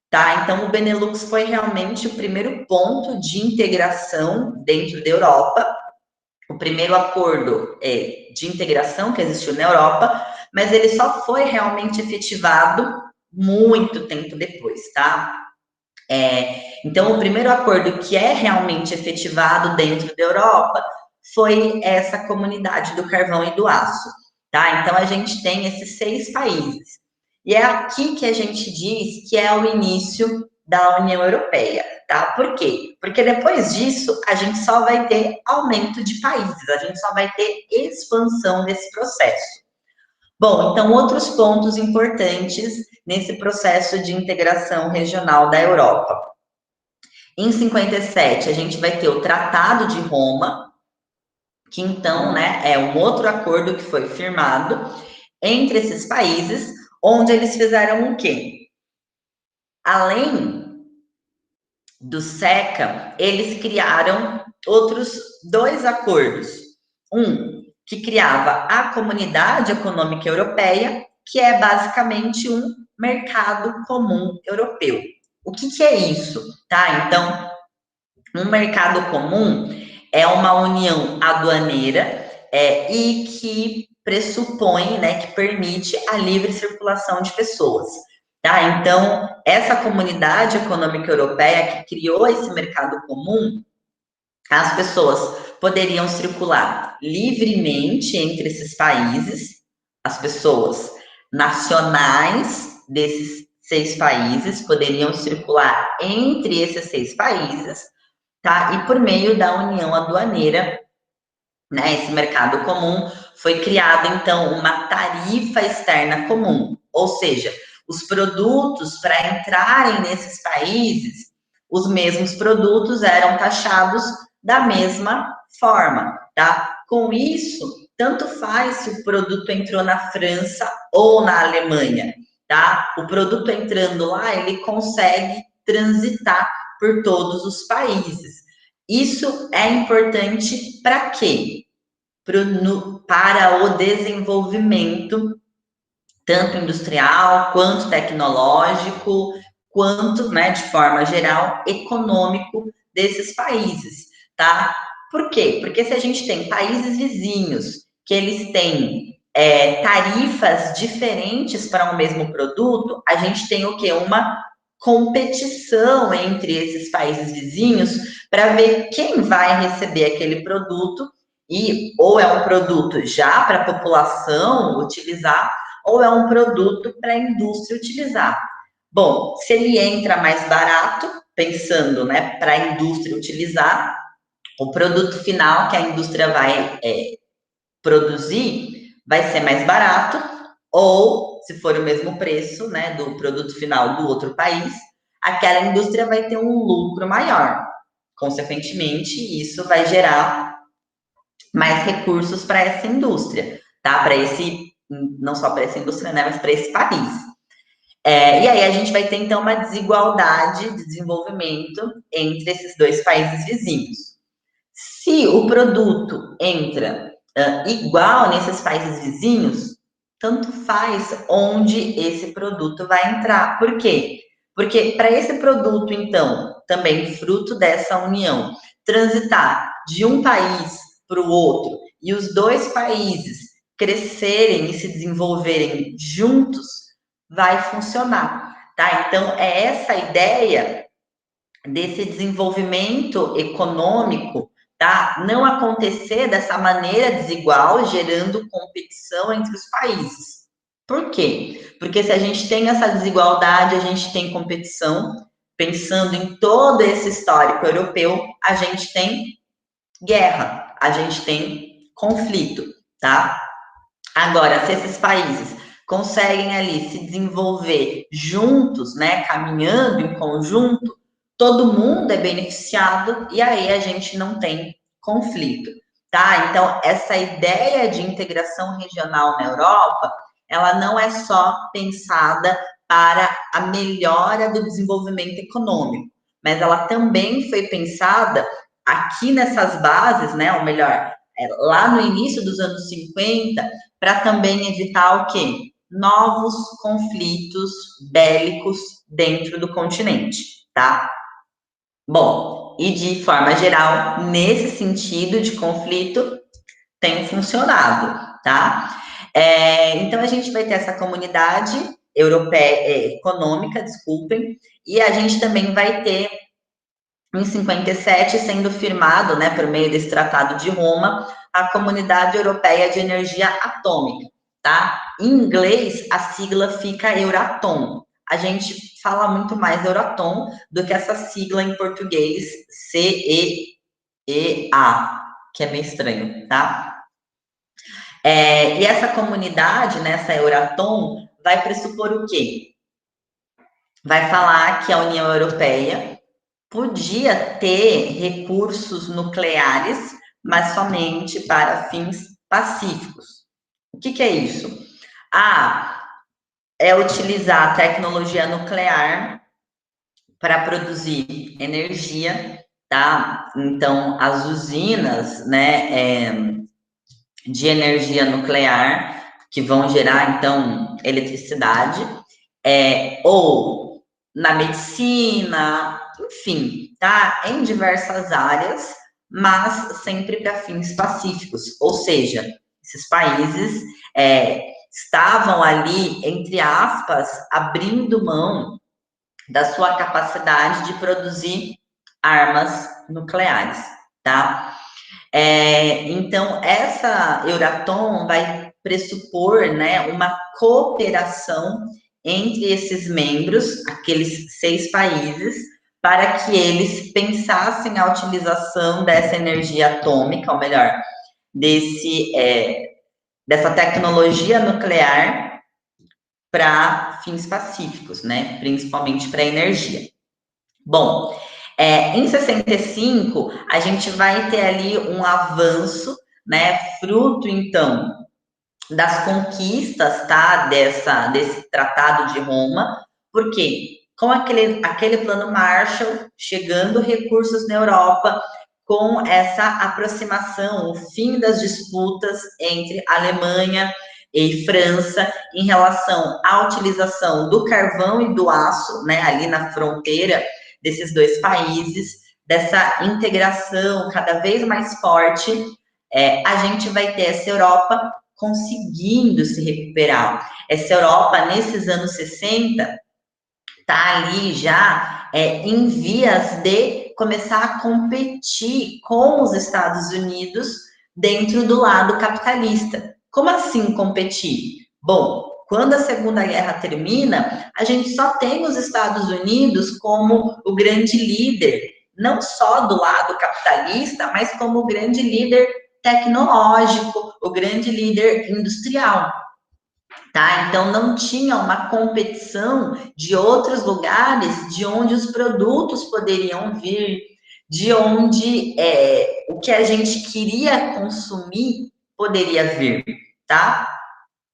tá? Então, o Benelux foi realmente o primeiro ponto de integração dentro da Europa, o primeiro acordo de integração que existiu na Europa, mas ele só foi realmente efetivado muito tempo depois, tá? Então, o primeiro acordo que é realmente efetivado dentro da Europa foi essa comunidade do carvão e do aço, tá? Então, a gente tem esses 6 países. E é aqui que a gente diz que é o início da União Europeia, tá? Por quê? Porque depois disso, a gente só vai ter aumento de países, a gente só vai ter expansão desse processo. Bom, então, outros pontos importantes nesse processo de integração regional da Europa. Em 57, a gente vai ter o Tratado de Roma, que então, né, é um outro acordo que foi firmado entre esses países, onde eles fizeram o quê? Além do SECA, eles criaram outros 2 acordos. Um que criava a Comunidade Econômica Europeia, que é basicamente um mercado comum europeu. O que é isso? Tá? Então, um mercado comum é uma união aduaneira e que pressupõe, né, que permite a livre circulação de pessoas. Tá? Então, essa comunidade econômica europeia que criou esse mercado comum, as pessoas poderiam circular livremente entre esses países, as pessoas nacionais desses 6 países poderiam circular entre esses 6 países, tá? E por meio da união aduaneira, né, esse mercado comum, foi criado, então, uma tarifa externa comum, ou seja, os produtos para entrarem nesses países, os mesmos produtos eram taxados da mesma forma, tá? Com isso, tanto faz se o produto entrou na França ou na Alemanha, tá? O produto entrando lá, ele consegue transitar por todos os países. Isso é importante para quê? Para o desenvolvimento, tanto industrial, quanto tecnológico, quanto, né, de forma geral, econômico desses países, tá? Por quê? Porque se a gente tem países vizinhos que eles têm tarifas diferentes para o mesmo produto, a gente tem o quê? Uma competição entre esses países vizinhos para ver quem vai receber aquele produto e ou é um produto já para a população utilizar ou é um produto para a indústria utilizar. Bom, se ele entra mais barato, pensando, né, para a indústria utilizar, o produto final que a indústria vai produzir vai ser mais barato, ou se for o mesmo preço, né, do produto final do outro país, aquela indústria vai ter um lucro maior. Consequentemente, isso vai gerar mais recursos para essa indústria, tá? Para esse, não só para essa indústria, né, mas para esse país. E aí a gente vai ter, então, uma desigualdade de desenvolvimento entre esses dois países vizinhos. Se o produto entra igual nesses países vizinhos, tanto faz onde esse produto vai entrar. Por quê? Porque para esse produto, então, também fruto dessa união, transitar de um país para o outro e os dois países crescerem e se desenvolverem juntos, vai funcionar, tá? Então, é essa ideia desse desenvolvimento econômico, tá? Não acontecer dessa maneira desigual, gerando competição entre os países. Por quê? Porque se a gente tem essa desigualdade, a gente tem competição, pensando em todo esse histórico europeu, a gente tem guerra, a gente tem conflito, tá? Agora, se esses países conseguem ali se desenvolver juntos, né, caminhando em conjunto, todo mundo é beneficiado e aí a gente não tem conflito, tá? Então, essa ideia de integração regional na Europa, ela não é só pensada para a melhora do desenvolvimento econômico, mas ela também foi pensada aqui nessas bases, né, ou melhor, lá no início dos anos 50, para também evitar o quê? Novos conflitos bélicos dentro do continente, tá? Bom, e de forma geral, nesse sentido de conflito, tem funcionado, tá? Então, a gente vai ter essa comunidade europeia, econômica, desculpem, e a gente também vai ter, em 57, sendo firmado, né, por meio desse Tratado de Roma, a Comunidade Europeia de Energia Atômica, tá? Em inglês, a sigla fica Euratom. A gente fala muito mais Euratom do que essa sigla em português, CEEA, que é meio estranho, tá? E essa comunidade, né, essa Euratom, vai pressupor o quê? Vai falar que a União Europeia podia ter recursos nucleares, mas somente para fins pacíficos. O que é isso? É utilizar a tecnologia nuclear para produzir energia, tá? Então, as usinas, né, de energia nuclear que vão gerar, então, eletricidade, ou na medicina, enfim, tá? Em diversas áreas, mas sempre para fins pacíficos. Ou seja, esses países estavam ali, entre aspas, abrindo mão da sua capacidade de produzir armas nucleares, tá? Então, essa Euratom vai pressupor, né, uma cooperação entre esses membros, aqueles 6 países, para que eles pensassem a utilização dessa energia atômica, ou melhor, dessa tecnologia nuclear para fins pacíficos, né, principalmente para energia. Bom, em 65, a gente vai ter ali um avanço, né, fruto, então, das conquistas, tá, desse Tratado de Roma, porque com aquele plano Marshall, chegando recursos na Europa, com essa aproximação, o fim das disputas entre Alemanha e França em relação à utilização do carvão e do aço, né, ali na fronteira desses dois países, dessa integração cada vez mais forte, a gente vai ter essa Europa conseguindo se recuperar. Essa Europa, nesses anos 60, está ali já em vias de começar a competir com os Estados Unidos dentro do lado capitalista. Como assim competir? Bom, quando a Segunda Guerra termina, a gente só tem os Estados Unidos como o grande líder, não só do lado capitalista, mas como o grande líder tecnológico, o grande líder industrial. Tá? Então não tinha uma competição de outros lugares de onde os produtos poderiam vir, de onde o que a gente queria consumir poderia vir, tá?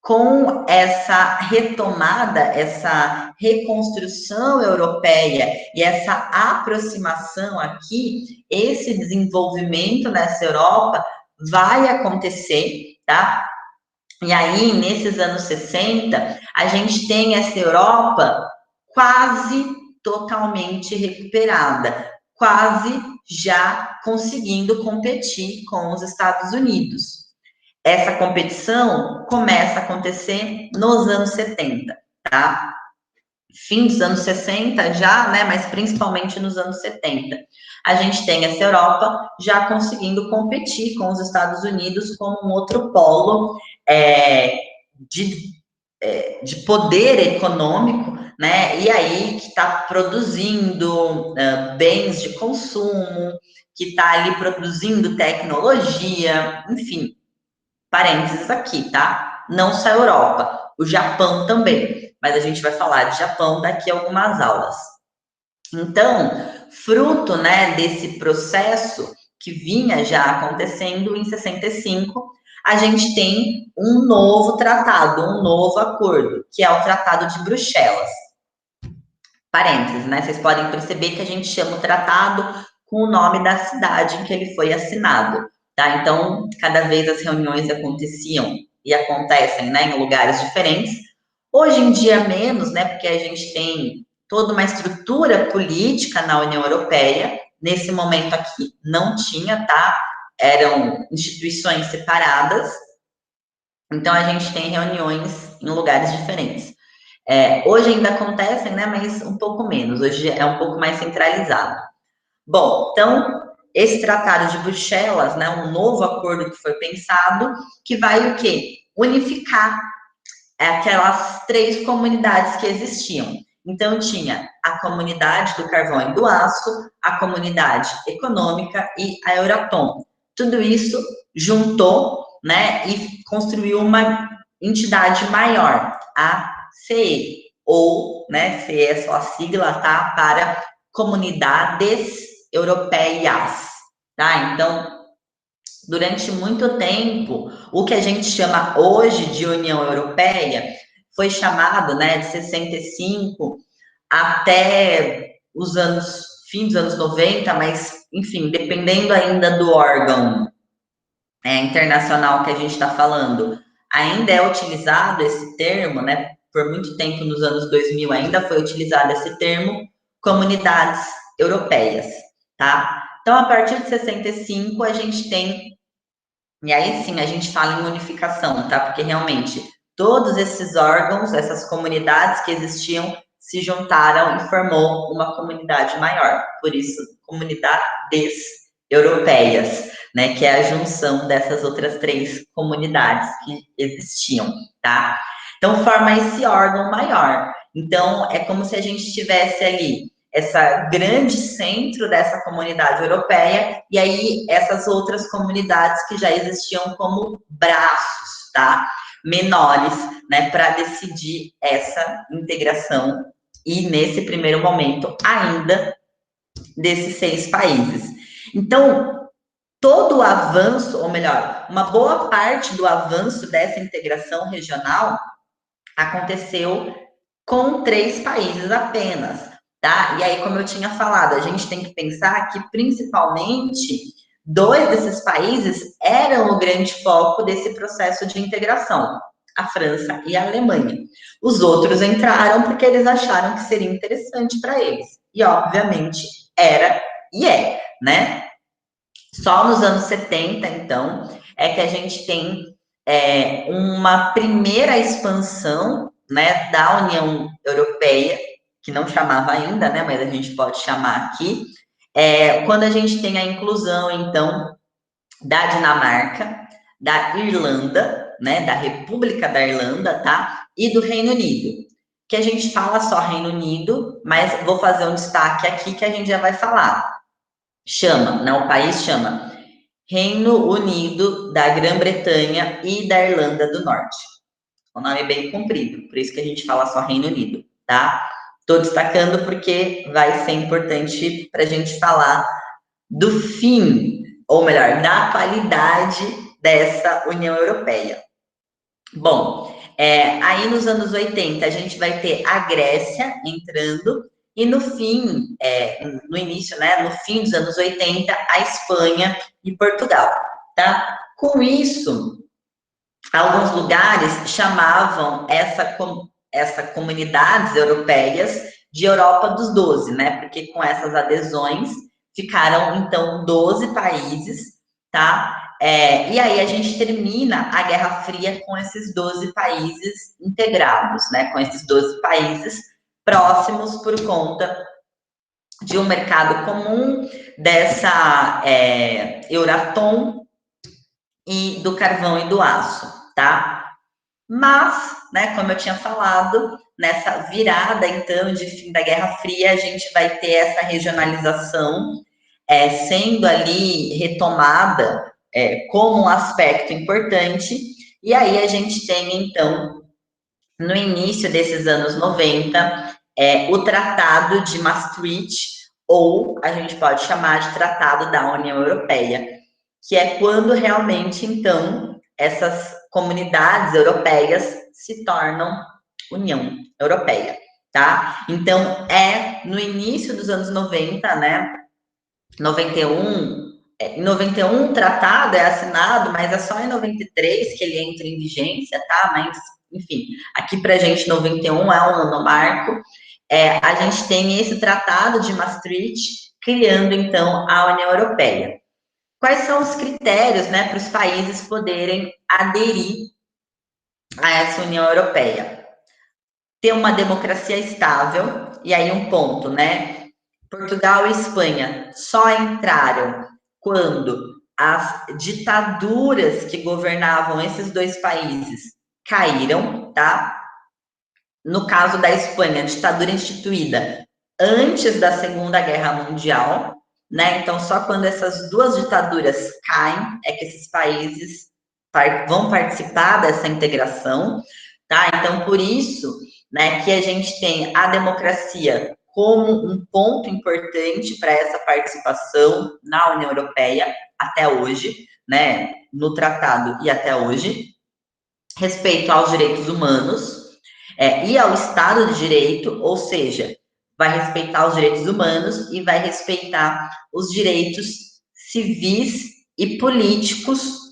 Com essa retomada, essa reconstrução europeia e essa aproximação aqui, esse desenvolvimento nessa Europa vai acontecer, tá? E aí, nesses anos 60, a gente tem essa Europa quase totalmente recuperada, quase já conseguindo competir com os Estados Unidos. Essa competição começa a acontecer nos anos 70, tá? Fim dos anos 60 já, né, mas principalmente nos anos 70. A gente tem essa Europa já conseguindo competir com os Estados Unidos como um outro polo é, de, de poder econômico, né, e aí que está produzindo bens de consumo, que está ali produzindo tecnologia, enfim, parênteses aqui, tá? Não só a Europa, o Japão também, mas a gente vai falar de Japão daqui a algumas aulas. Então, fruto, né, desse processo que vinha já acontecendo em 65, a gente tem um novo tratado, um novo acordo, que é o Tratado de Bruxelas. Parênteses, né? Vocês podem perceber que a gente chama o tratado com o nome da cidade em que ele foi assinado, tá? Então, cada vez as reuniões aconteciam e acontecem, né, em lugares diferentes. Hoje em dia menos, né, porque a gente tem toda uma estrutura política na União Europeia. Nesse momento aqui não tinha, tá? Eram instituições separadas. Então a gente tem reuniões em lugares diferentes. Hoje ainda acontecem, né, mas um pouco menos. Hoje é um pouco mais centralizado. Bom, então, esse Tratado de Bruxelas, né, um novo acordo que foi pensado, que vai o quê? Unificar aquelas três comunidades que existiam. Então, tinha a comunidade do carvão e do aço, a comunidade econômica e a Euratom. Tudo isso juntou, né, e construiu uma entidade maior, a CE, ou, né, CE é só a sigla, tá, para Comunidades Europeias, tá? Então, durante muito tempo, o que a gente chama hoje de União Europeia foi chamado, né, de 65 até os anos, fim dos anos 90, mas, enfim, dependendo ainda do órgão internacional que a gente está falando, ainda é utilizado esse termo, né, por muito tempo nos anos 2000 ainda foi utilizado esse termo, comunidades europeias, tá? Então, a partir de 65, a gente tem e aí sim a gente fala em unificação, tá? Porque realmente todos esses órgãos, essas comunidades que existiam, se juntaram e formou uma comunidade maior. Por isso, comunidades europeias, né? Que é a junção dessas outras três comunidades que existiam, tá? Então forma esse órgão maior. Então é como se a gente tivesse ali essa grande centro dessa comunidade europeia, e aí essas outras comunidades que já existiam como braços, tá? Menores, né, para decidir essa integração, e nesse primeiro momento ainda desses 6 países. Então, todo o avanço, ou melhor, uma boa parte do avanço dessa integração regional aconteceu com 3 países apenas, tá? E aí, como eu tinha falado, a gente tem que pensar que, principalmente, 2 desses países eram o grande foco desse processo de integração, a França e a Alemanha. Os outros entraram porque eles acharam que seria interessante para eles. E, obviamente, era e é, né? Só nos anos 70, então, é que a gente tem uma primeira expansão, né, da União Europeia, que não chamava ainda, né, mas a gente pode chamar aqui, quando a gente tem a inclusão, então, da Dinamarca, da Irlanda, né, da República da Irlanda, tá, e do Reino Unido, que a gente fala só Reino Unido, mas vou fazer um destaque aqui que a gente já vai falar. Chama, né, o país chama Reino Unido da Grã-Bretanha e da Irlanda do Norte. O nome é bem comprido, por isso que a gente fala só Reino Unido, tá? Estou destacando porque vai ser importante para a gente falar do fim, ou melhor, da qualidade dessa União Europeia. Bom, aí nos anos 80 a gente vai ter a Grécia entrando, e no fim, no início, né, no fim dos anos 80, a Espanha e Portugal, tá? Com isso, alguns lugares chamavam essa comunidades europeias de Europa dos 12, né? Porque com essas adesões ficaram, então, 12 países, tá? E aí a gente termina a Guerra Fria com esses 12 países integrados, né? Com esses 12 países próximos por conta de um mercado comum, dessa Euratom e do carvão e do aço, tá? Mas, né, como eu tinha falado, nessa virada, então, de fim da Guerra Fria, a gente vai ter essa regionalização sendo ali retomada como um aspecto importante, e aí a gente tem, então, no início desses anos 90, o Tratado de Maastricht, ou a gente pode chamar de Tratado da União Europeia, que é quando realmente, então, essas comunidades europeias se tornam União Europeia, tá? Então, no início dos anos 90, né, 91, em 91 o tratado é assinado, mas é só em 93 que ele entra em vigência, tá? Mas, enfim, aqui pra gente 91 é um ano marco. A gente tem esse tratado de Maastricht criando, então, a União Europeia. Quais são os critérios, né, para os países poderem aderir a essa União Europeia? Ter uma democracia estável, e aí um ponto, né? Portugal e Espanha só entraram quando as ditaduras que governavam esses dois países caíram, tá? No caso da Espanha, a ditadura instituída antes da Segunda Guerra Mundial, né? Então, só quando essas duas ditaduras caem é que esses países vão participar dessa integração, tá? Então, por isso, né, que a gente tem a democracia como um ponto importante para essa participação na União Europeia até hoje, né, no tratado e até hoje, respeito aos direitos humanos, e ao Estado de Direito, ou seja, vai respeitar os direitos humanos e vai respeitar os direitos civis e políticos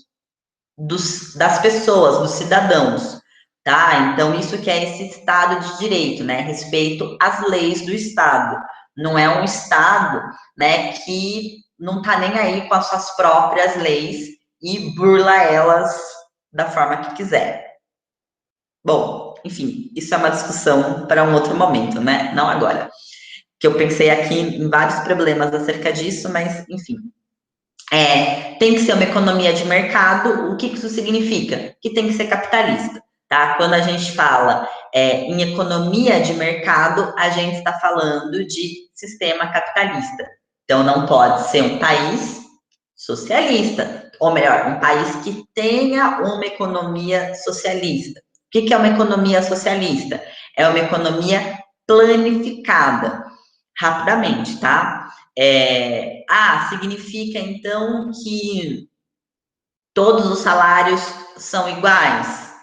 das pessoas, dos cidadãos, tá? Então, isso que é esse Estado de Direito, né? Respeito às leis do Estado. Não é um Estado, né, que não tá nem aí com as suas próprias leis e burla elas da forma que quiser. Bom, enfim, isso é uma discussão para um outro momento, né? Não agora. Que eu pensei aqui em vários problemas acerca disso, mas, enfim. Tem que ser uma economia de mercado. O que isso significa? Que tem que ser capitalista, tá? Quando a gente fala em economia de mercado, a gente está falando de sistema capitalista. Então, não pode ser um país socialista, ou melhor, um país que tenha uma economia socialista. O que é uma economia socialista? É uma economia planificada. Rapidamente, tá? Significa então que todos os salários são iguais?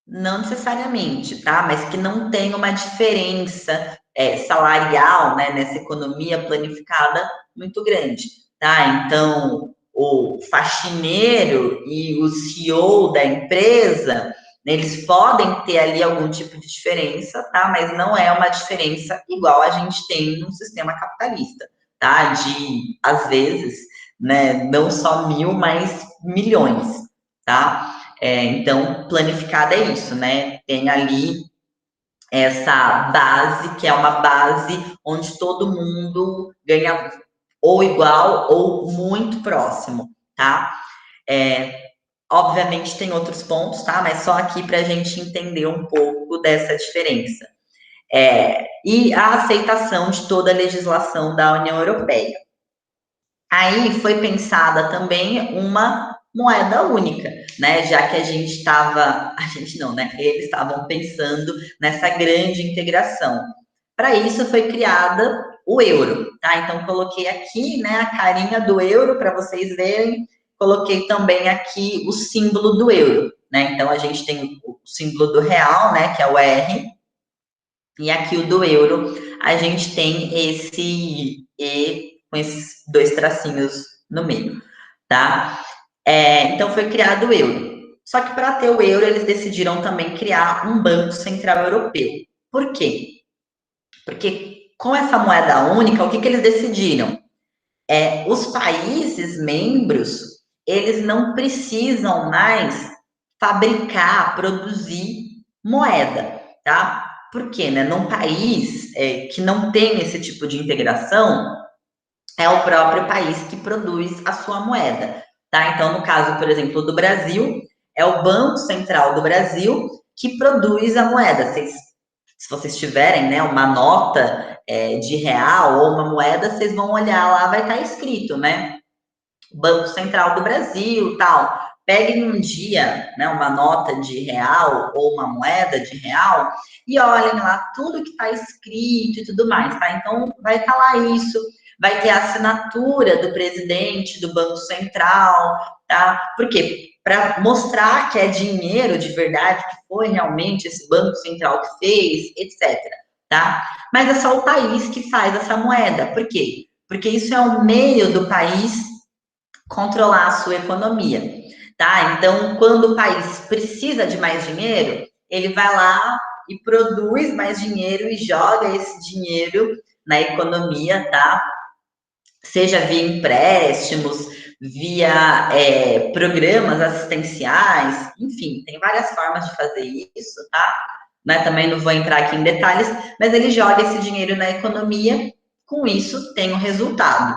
Não necessariamente, tá? Mas que não tem uma diferença salarial, né, nessa economia planificada muito grande, tá? Então, o faxineiro e o CEO da empresa, né, eles podem ter ali algum tipo de diferença, tá? Mas não é uma diferença igual a gente tem no sistema capitalista, tá? De, às vezes, né, não só 1.000, mas milhões, tá? Então, planificada é isso, né? Tem ali essa base, que é uma base onde todo mundo ganha ou igual ou muito próximo, tá? Obviamente tem outros pontos, tá? Mas só aqui para a gente entender um pouco dessa diferença. E a aceitação de toda a legislação da União Europeia. Aí foi pensada também uma moeda única, né? Já que a gente não, né? Eles estavam pensando nessa grande integração. Para isso foi criada o euro, tá? Então coloquei aqui, né, a carinha do euro para vocês verem. Coloquei também aqui o símbolo do euro, né? Então a gente tem o símbolo do real, né, que é o R, e aqui o do euro, a gente tem esse E com esses dois tracinhos no meio, tá? Então foi criado o euro. Só que para ter o euro, eles decidiram também criar um Banco Central Europeu. Por quê? Porque com essa moeda única, o que eles decidiram? Os países membros, eles não precisam mais fabricar, produzir moeda, tá? Por quê, né? Num país que não tem esse tipo de integração, é o próprio país que produz a sua moeda, tá? Então, no caso, por exemplo, do Brasil, é o Banco Central do Brasil que produz a moeda. Se vocês tiverem, né, uma nota de real ou uma moeda, vocês vão olhar lá, vai estar escrito, né? Banco Central do Brasil, tal. Peguem um dia, né, uma nota de real ou uma moeda de real e olhem lá tudo que está escrito e tudo mais, tá? Então, vai estar lá isso, vai ter a assinatura do presidente do Banco Central, tá? Por quê? Para mostrar que é dinheiro de verdade, que foi realmente esse Banco Central que fez, etc, tá? Mas é só o país que faz essa moeda. Por quê? Porque isso é o meio do país controlar a sua economia, tá? Então, quando o país precisa de mais dinheiro, ele vai lá e produz mais dinheiro e joga esse dinheiro na economia, tá? Seja via empréstimos, via programas assistenciais, enfim, tem várias formas de fazer isso, tá? Né? Também não vou entrar aqui em detalhes, mas ele joga esse dinheiro na economia, com isso tem um resultado.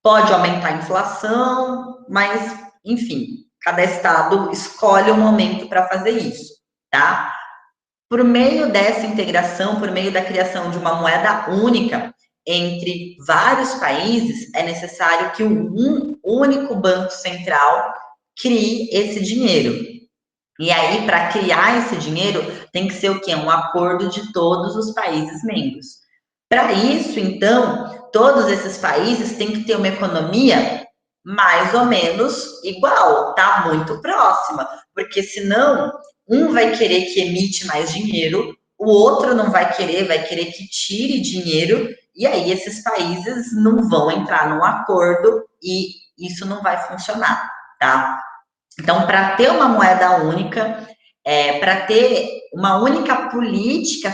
Pode aumentar a inflação, mas, enfim, cada estado escolhe o momento para fazer isso, tá? Por meio dessa integração, por meio da criação de uma moeda única entre vários países, é necessário que um único banco central crie esse dinheiro. E aí, para criar esse dinheiro, tem que ser o quê? Um acordo de todos os países membros. Para isso, então, todos esses países têm que ter uma economia mais ou menos igual, tá? Muito próxima, porque senão um vai querer que emite mais dinheiro, o outro não vai querer que tire dinheiro, e aí esses países não vão entrar num acordo e isso não vai funcionar, tá? Então, para ter uma moeda única, para ter uma única política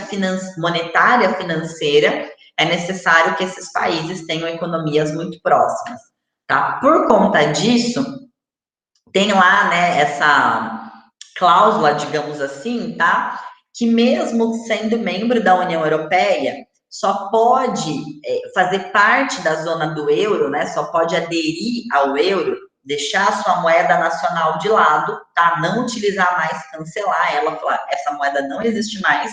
monetária financeira, é necessário que esses países tenham economias muito próximas, tá? Por conta disso, tem lá, né, essa cláusula, digamos assim, tá? Que mesmo sendo membro da União Europeia, só pode fazer parte da zona do euro, né? Só pode aderir ao euro, deixar a sua moeda nacional de lado, tá? Não utilizar mais, cancelar ela, falar, essa moeda não existe mais,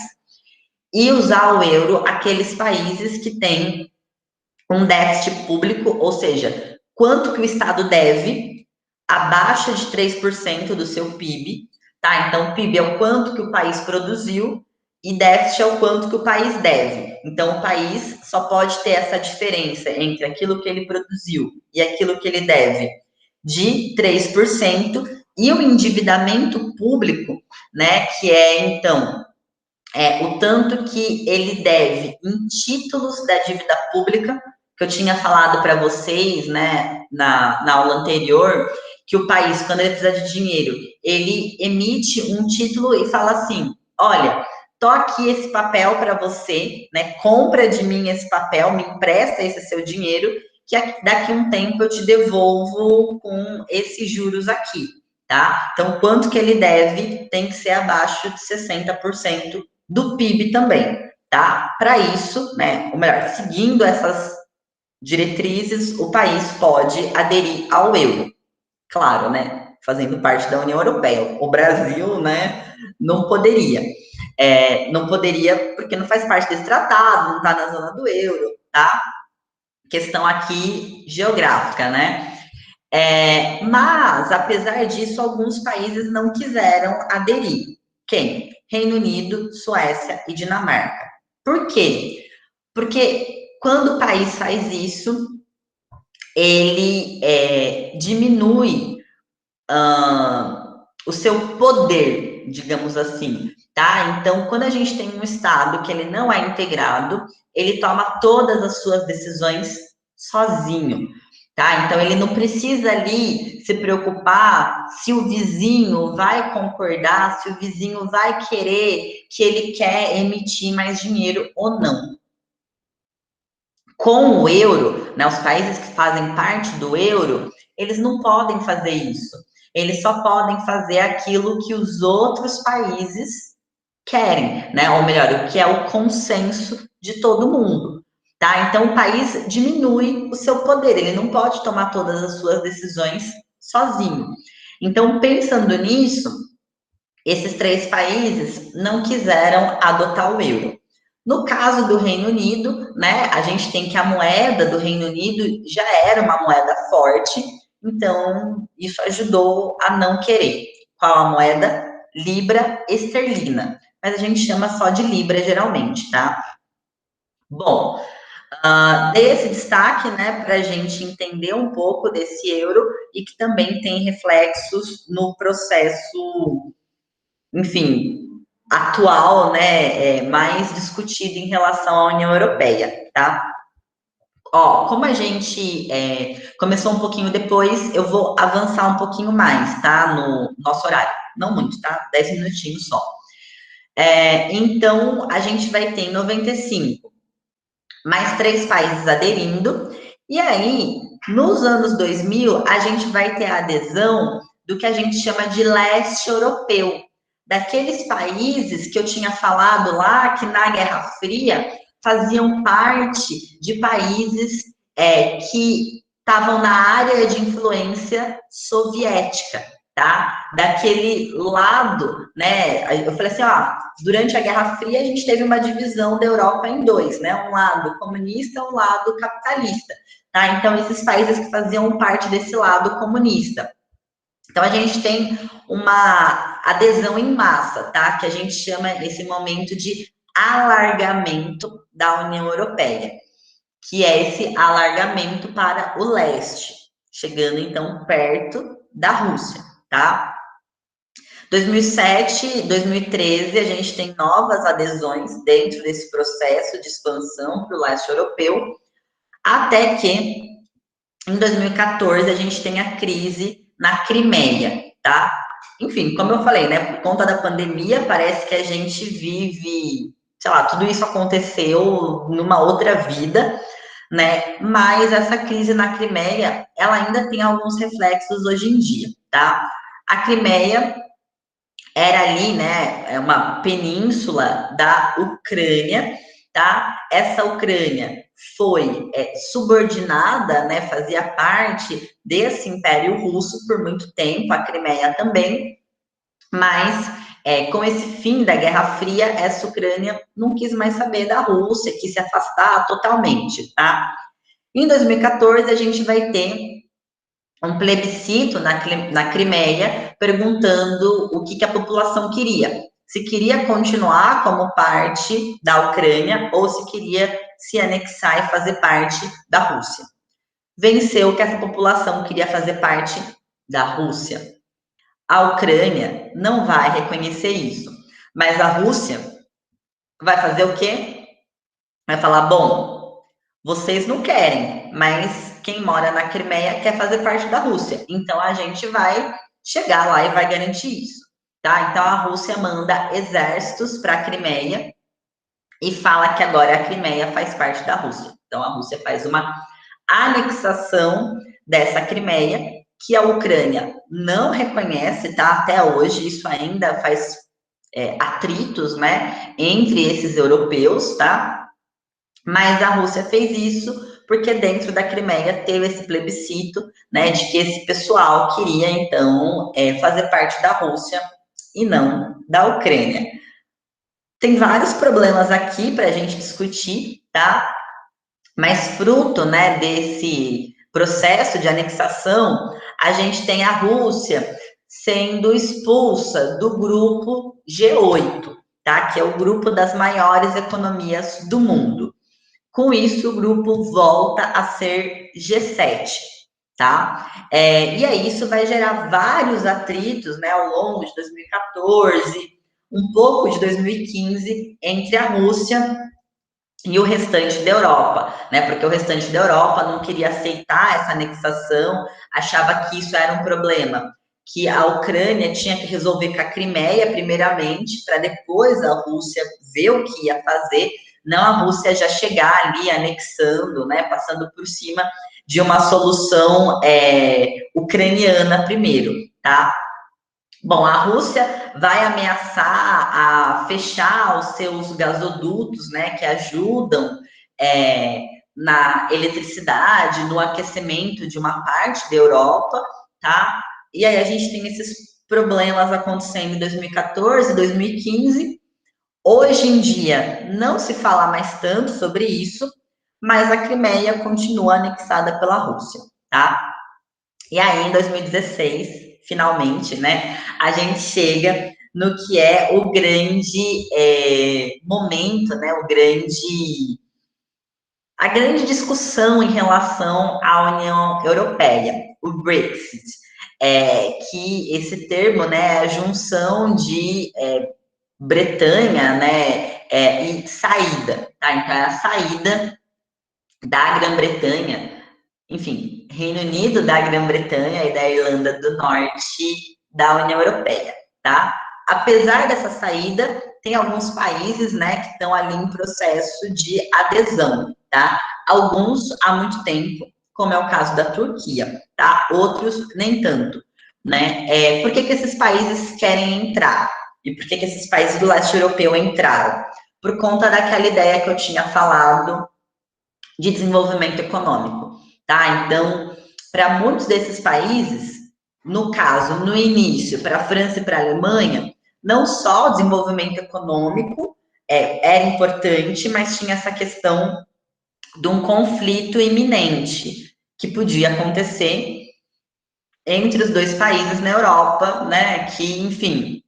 e usar o euro aqueles países que têm um déficit público, ou seja, quanto que o Estado deve, abaixo de 3% do seu PIB, tá? Então, PIB é o quanto que o país produziu e déficit é o quanto que o país deve. Então, o país só pode ter essa diferença entre aquilo que ele produziu e aquilo que ele deve de 3% e o endividamento público, né, que é, então, o tanto que ele deve em títulos da dívida pública, que eu tinha falado para vocês, né, na aula anterior, que o país, quando ele precisa de dinheiro, ele emite um título e fala assim: olha, tô aqui esse papel para você, né? Compra de mim esse papel, me empresta esse seu dinheiro, que daqui a um tempo eu te devolvo com esses juros aqui, tá? Então, quanto que ele deve tem que ser abaixo de 60% do PIB também, tá? Para isso, né, ou melhor, seguindo essas diretrizes, o país pode aderir ao euro. Claro, né? Fazendo parte da União Europeia. O Brasil, né, não poderia. Não poderia porque não faz parte desse tratado, não está na zona do euro, tá? Questão aqui geográfica, né? Mas, apesar disso, alguns países não quiseram aderir. Quem? Reino Unido, Suécia e Dinamarca. Por quê? Porque quando o país faz isso, ele diminui o seu poder, digamos assim, tá? Então, quando a gente tem um Estado que ele não é integrado, ele toma todas as suas decisões sozinho, tá? Então, ele não precisa ali se preocupar se o vizinho vai concordar, se o vizinho vai querer que ele quer emitir mais dinheiro ou não. Com o euro, né, os países que fazem parte do euro, eles não podem fazer isso. Eles só podem fazer aquilo que os outros países querem, né? Ou melhor, o que é o consenso de todo mundo, tá? Então o país diminui o seu poder, ele não pode tomar todas as suas decisões sozinho. Então, pensando nisso, esses três países não quiseram adotar o euro. No caso do Reino Unido, né, a gente tem que a moeda do Reino Unido já era uma moeda forte, então isso ajudou a não querer. Qual a moeda? Libra esterlina. Mas a gente chama só de Libra geralmente, tá? Bom, dei esse destaque, né, para a gente entender um pouco desse euro e que também tem reflexos no processo, enfim, atual, né, mais discutido em relação à União Europeia, tá? Ó, como a gente começou um pouquinho depois, eu vou avançar um pouquinho mais, tá? No nosso horário. Não muito, tá? 10 minutinhos só. Então, a gente vai ter em 95 mais três países aderindo, e aí, nos anos 2000, a gente vai ter a adesão do que a gente chama de leste europeu, daqueles países que eu tinha falado lá, que na Guerra Fria faziam parte de países que estavam na área de influência soviética, tá? Daquele lado, né? Eu falei assim, ó, durante a Guerra Fria a gente teve uma divisão da Europa em dois, né? Um lado comunista, um lado capitalista, tá? Então esses países que faziam parte desse lado comunista. Então a gente tem uma adesão em massa, tá? Que a gente chama esse momento de alargamento da União Europeia, que é esse alargamento para o leste, chegando então perto da Rússia, tá? 2007, 2013, a gente tem novas adesões dentro desse processo de expansão para o leste europeu, até que em 2014 a gente tem a crise na Crimeia, tá? Enfim, como eu falei, né, por conta da pandemia, parece que a gente vive, sei lá, tudo isso aconteceu numa outra vida, né? Mas essa crise na Crimeia, ela ainda tem alguns reflexos hoje em dia, tá? A Crimeia era ali, né, uma península da Ucrânia, tá? Essa Ucrânia foi subordinada, né, fazia parte desse Império Russo por muito tempo, a Crimeia também, mas com esse fim da Guerra Fria, essa Ucrânia não quis mais saber da Rússia, quis se afastar totalmente, tá? Em 2014, a gente vai ter um plebiscito na Crimeia perguntando o que a população queria. Se queria continuar como parte da Ucrânia ou se queria se anexar e fazer parte da Rússia. Venceu que essa população queria fazer parte da Rússia. A Ucrânia não vai reconhecer isso, mas a Rússia vai fazer o quê? Vai falar, bom, vocês não querem, mas quem mora na Crimeia quer fazer parte da Rússia. Então a gente vai chegar lá e vai garantir isso, tá? Então a Rússia manda exércitos para a Crimeia e fala que agora a Crimeia faz parte da Rússia. Então a Rússia faz uma anexação dessa Crimeia que a Ucrânia não reconhece, tá? Até hoje, isso ainda faz atritos, né, entre esses europeus, tá? Mas a Rússia fez isso porque dentro da Crimeia teve esse plebiscito, né, de que esse pessoal queria, então, fazer parte da Rússia e não da Ucrânia. Tem vários problemas aqui para a gente discutir, tá? Mas fruto, né, desse processo de anexação, a gente tem a Rússia sendo expulsa do grupo G8, tá? Que é o grupo das maiores economias do mundo. Com isso, o grupo volta a ser G7, tá? E aí isso vai gerar vários atritos, né, ao longo de 2014, um pouco de 2015, entre a Rússia e o restante da Europa, né? Porque o restante da Europa não queria aceitar essa anexação, achava que isso era um problema, que a Ucrânia tinha que resolver com a Crimeia primeiramente, para depois a Rússia ver o que ia fazer, não a Rússia já chegar ali anexando, né? Passando por cima de uma solução ucraniana primeiro, tá? Bom, a Rússia vai ameaçar a fechar os seus gasodutos, né, que ajudam na eletricidade, no aquecimento de uma parte da Europa, tá? E aí a gente tem esses problemas acontecendo em 2014, 2015. Hoje em dia não se fala mais tanto sobre isso, mas a Crimeia continua anexada pela Rússia, tá? E aí, em 2016, finalmente, né, a gente chega no que é o grande momento, né, a grande discussão em relação à União Europeia, o Brexit, que esse termo, né, é a junção de Bretanha, né, e saída, tá? Então, é a saída da Grã-Bretanha, enfim, Reino Unido, da Grã-Bretanha e da Irlanda do Norte da União Europeia, tá? Apesar dessa saída, tem alguns países, né, que estão ali em processo de adesão, tá? Alguns há muito tempo, como é o caso da Turquia, tá? Outros nem tanto, né? Por que esses países querem entrar? E por que esses países do leste europeu entraram? Por conta daquela ideia que eu tinha falado de desenvolvimento econômico, tá? Então, para muitos desses países, no caso, no início, para a França e para a Alemanha, não só o desenvolvimento econômico era importante, mas tinha essa questão de um conflito iminente que podia acontecer entre os dois países na Europa, né? Que, enfim,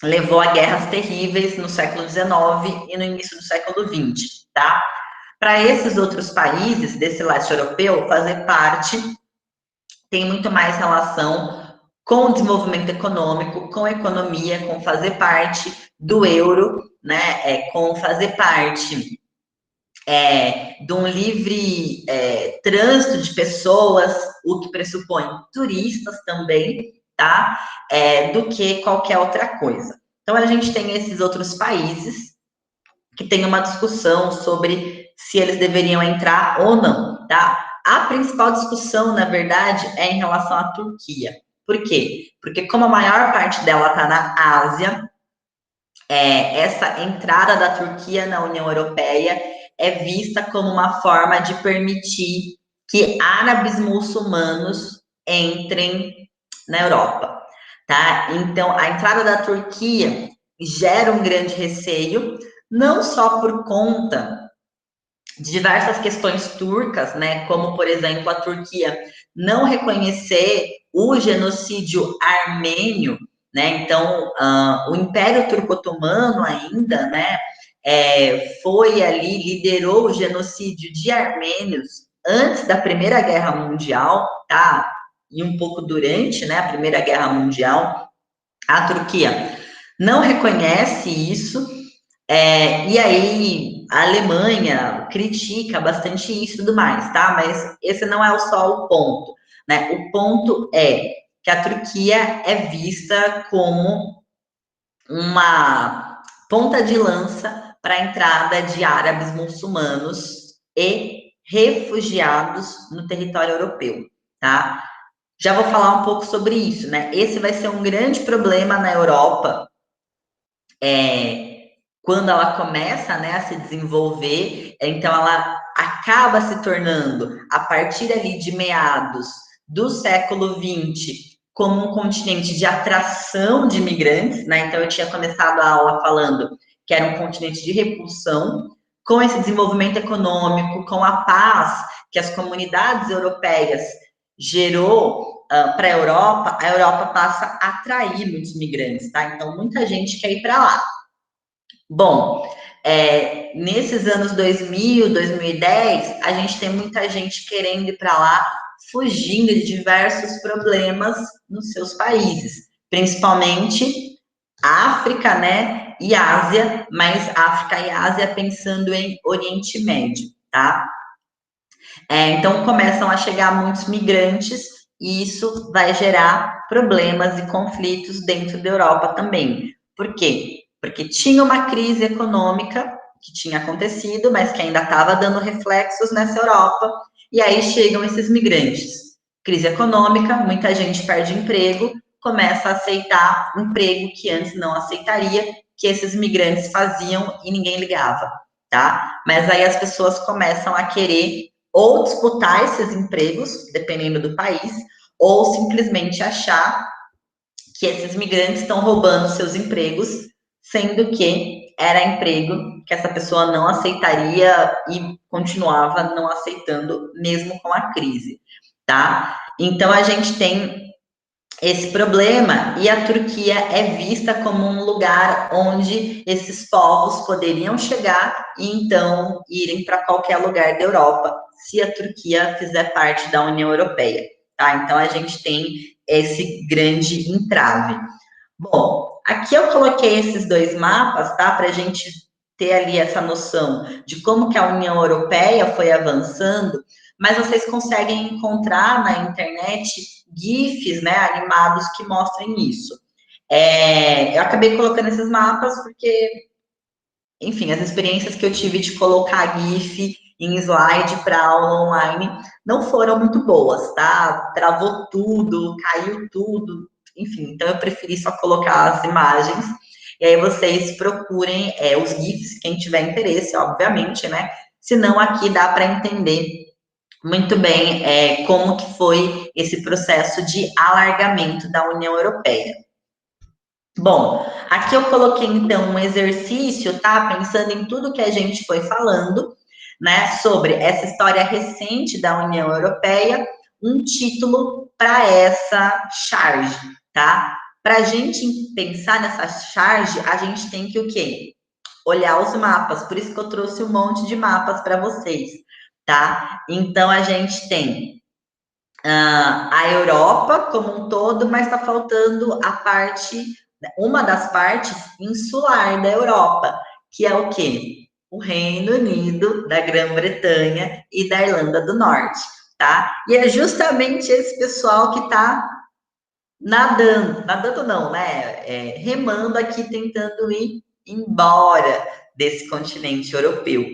levou a guerras terríveis no século XIX e no início do século XX, tá? Para esses outros países desse leste europeu, fazer parte tem muito mais relação com o desenvolvimento econômico, com a economia, com fazer parte do euro, né? Com fazer parte de um livre trânsito de pessoas, o que pressupõe turistas também, tá? Do que qualquer outra coisa. Então, a gente tem esses outros países que tem uma discussão sobre se eles deveriam entrar ou não, tá? A principal discussão, na verdade, é em relação à Turquia. Por quê? Porque como a maior parte dela está na Ásia, essa entrada da Turquia na União Europeia é vista como uma forma de permitir que árabes muçulmanos entrem na Europa, tá? Então, a entrada da Turquia gera um grande receio, não só por conta de diversas questões turcas, né, como, por exemplo, a Turquia não reconhecer o genocídio armênio, né, então, o Império Turco-Otomano ainda, né, foi ali, liderou o genocídio de armênios antes da Primeira Guerra Mundial, tá, e um pouco durante, né, a Primeira Guerra Mundial, a Turquia não reconhece isso, e aí a Alemanha critica bastante isso e tudo mais, tá? Mas esse não é só o ponto, né? O ponto é que a Turquia é vista como uma ponta de lança para a entrada de árabes muçulmanos e refugiados no território europeu, tá? Já vou falar um pouco sobre isso, né? Esse vai ser um grande problema na Europa, quando ela começa, né, a se desenvolver, então ela acaba se tornando, a partir ali de meados do século XX, como um continente de atração de imigrantes, né? Então eu tinha começado a aula falando que era um continente de repulsão. Com esse desenvolvimento econômico, com a paz que as comunidades europeias gerou para a Europa passa a atrair muitos migrantes, tá? Então muita gente quer ir para lá. Bom, nesses anos 2000, 2010, a gente tem muita gente querendo ir para lá, fugindo de diversos problemas nos seus países, principalmente África, né, e Ásia, mas África e Ásia pensando em Oriente Médio, tá? Então começam a chegar muitos migrantes e isso vai gerar problemas e conflitos dentro da Europa também. Por quê? Porque tinha uma crise econômica que tinha acontecido, mas que ainda estava dando reflexos nessa Europa, e aí chegam esses migrantes. Crise econômica, muita gente perde emprego, começa a aceitar emprego que antes não aceitaria, que esses migrantes faziam e ninguém ligava, tá? Mas aí as pessoas começam a querer ou disputar esses empregos, dependendo do país, ou simplesmente achar que esses migrantes estão roubando seus empregos, sendo que era emprego que essa pessoa não aceitaria e continuava não aceitando, mesmo com a crise, tá? Então a gente tem esse problema e a Turquia é vista como um lugar onde esses povos poderiam chegar e então irem para qualquer lugar da Europa se a Turquia fizer parte da União Europeia, tá? Então a gente tem esse grande entrave. Bom, aqui eu coloquei esses dois mapas, tá? Para a gente ter ali essa noção de como que a União Europeia foi avançando, mas vocês conseguem encontrar na internet GIFs, né, animados que mostrem isso. Eu acabei colocando esses mapas porque, enfim, as experiências que eu tive de colocar GIF em slide para aula online não foram muito boas, tá? Travou tudo, caiu tudo, enfim, então eu preferi só colocar as imagens. E aí vocês procurem os GIFs, quem tiver interesse, obviamente, né? Senão aqui dá para entender muito bem como que foi esse processo de alargamento da União Europeia. Bom, aqui eu coloquei então um exercício, tá? Pensando em tudo que a gente foi falando, né, sobre essa história recente da União Europeia, um título para essa charge, tá? Para a gente pensar nessa charge, a gente tem que o quê? Olhar os mapas, por isso que eu trouxe um monte de mapas para vocês, tá? Então a gente tem a Europa como um todo, mas está faltando a parte, uma das partes insular da Europa, que é o quê? O Reino Unido, da Grã-Bretanha e da Irlanda do Norte, tá? E é justamente esse pessoal que está nadando não, né? Remando aqui, tentando ir embora desse continente europeu,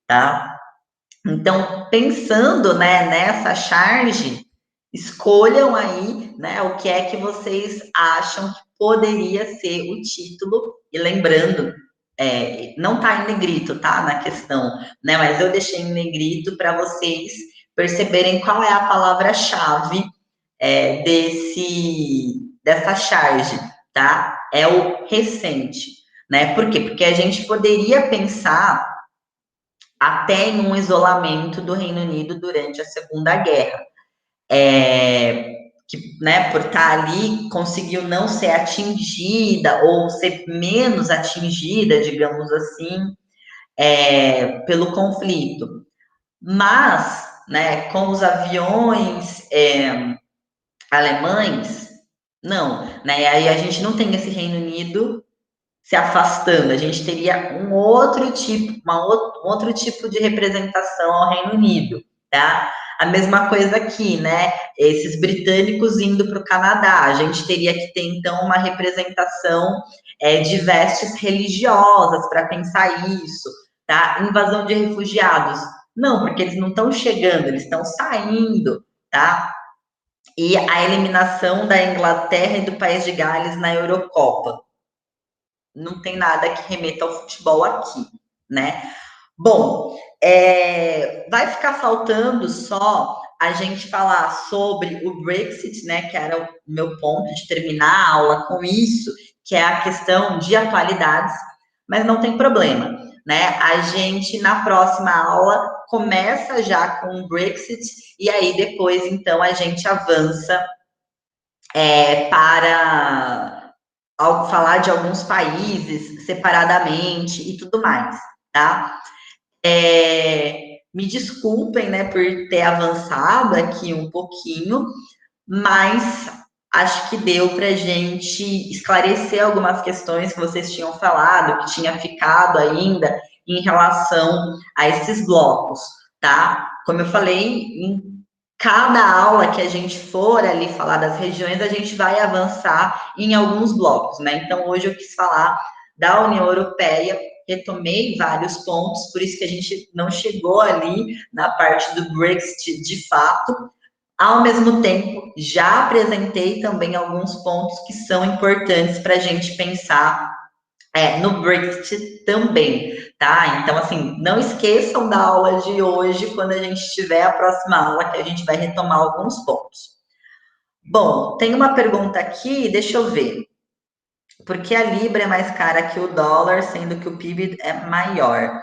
tá? Então, pensando, né, nessa charge, escolham aí, né, o que é que vocês acham que poderia ser o título. E lembrando, não está em negrito, tá, na questão, né, mas eu deixei em negrito para vocês perceberem qual é a palavra-chave dessa charge, tá? É o recente, né? Por quê? Porque a gente poderia pensar até em um isolamento do Reino Unido durante a Segunda Guerra. Que, né, por estar ali, conseguiu não ser atingida ou ser menos atingida, digamos assim, pelo conflito. Mas, né, com os aviões alemães, não, né, aí a gente não tem esse Reino Unido se afastando, a gente teria um outro tipo, um outro tipo de representação ao Reino Unido, tá? A mesma coisa aqui, né? Esses britânicos indo para o Canadá, a gente teria que ter então uma representação de vestes religiosas para pensar isso, tá? Invasão de refugiados, não, porque eles não estão chegando, eles estão saindo, tá? e a eliminação da Inglaterra e do País de Gales na Eurocopa. Não tem nada que remeta ao futebol aqui, né? Bom, vai ficar faltando só a gente falar sobre o Brexit, né? Que era o meu ponto de terminar a aula com isso, que é a questão de atualidades, mas não tem problema, né? A gente, na próxima aula, começa já com o Brexit, e aí depois, então, a gente avança para falar de alguns países separadamente e tudo mais, tá? Me desculpem, né, por ter avançado aqui um pouquinho, mas acho que deu para a gente esclarecer algumas questões que vocês tinham falado, que tinha ficado ainda em relação a esses blocos, tá? Como eu falei, em cada aula que a gente for ali falar das regiões, a gente vai avançar em alguns blocos, né? Então, hoje eu quis falar da União Europeia, retomei vários pontos, por isso que a gente não chegou ali na parte do Brexit de fato. Ao mesmo tempo, já apresentei também alguns pontos que são importantes para a gente pensar no Brexit também, tá? Então, assim, não esqueçam da aula de hoje, quando a gente tiver a próxima aula, que a gente vai retomar alguns pontos. Bom, tem uma pergunta aqui, deixa eu ver. Por que a Libra é mais cara que o dólar, sendo que o PIB é maior?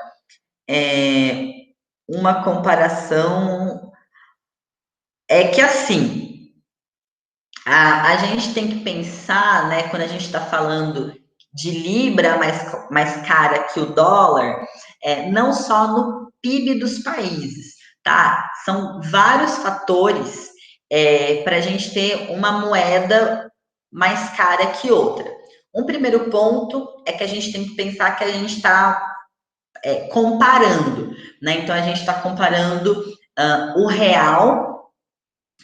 Uma comparação é que assim, a gente tem que pensar, né, quando a gente está falando de Libra mais cara que o dólar, não só no PIB dos países, tá? São vários fatores para a gente ter uma moeda mais cara que outra. Um primeiro ponto é que a gente tem que pensar que a gente está comparando, né? Então a gente está comparando o real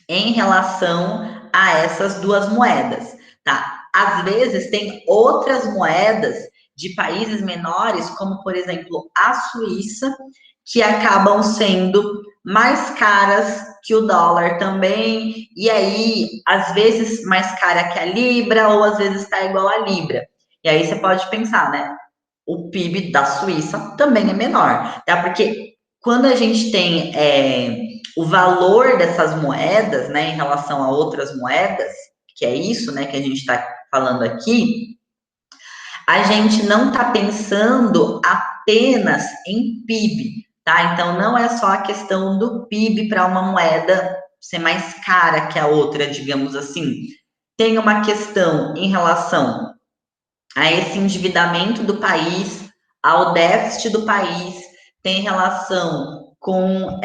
em relação a essas duas moedas, tá? Às vezes tem outras moedas de países menores, como por exemplo a Suíça, que acabam sendo mais caras que o dólar também, e aí às vezes mais cara que a libra, ou às vezes está igual a libra. E aí você pode pensar, né? O PIB da Suíça também é menor, tá? Porque quando a gente tem o valor dessas moedas, né, em relação a outras moedas, que é isso, né, que a gente está falando aqui, a gente não está pensando apenas em PIB, tá? Então não é só a questão do PIB para uma moeda ser mais cara que a outra, digamos assim. Tem uma questão em relação a esse endividamento do país, ao déficit do país, tem relação com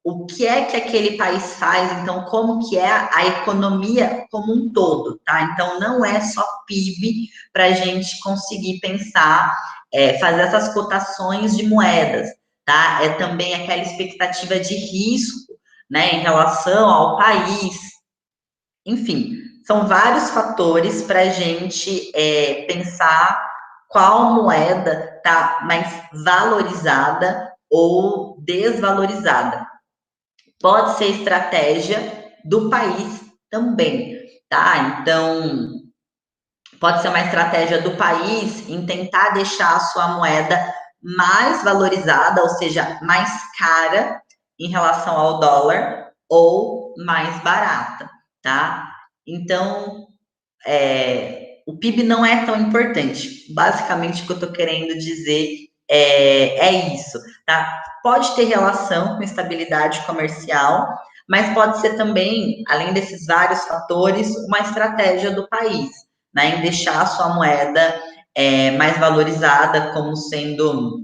o que é que aquele país faz, então como que é a economia como um todo, tá? Então não é só PIB para a gente conseguir pensar, fazer essas cotações de moedas, tá? É também aquela expectativa de risco, né, em relação ao país, enfim, são vários fatores para a gente pensar qual moeda está mais valorizada ou desvalorizada. Pode ser estratégia do país também, tá? Então, pode ser uma estratégia do país em tentar deixar a sua moeda mais valorizada, ou seja, mais cara em relação ao dólar, ou mais barata, tá? Então, o PIB não é tão importante. Basicamente, o que eu estou querendo dizer isso, tá? Pode ter relação com estabilidade comercial, mas pode ser também, além desses vários fatores, uma estratégia do país, né? Em deixar a sua moeda mais valorizada como sendo,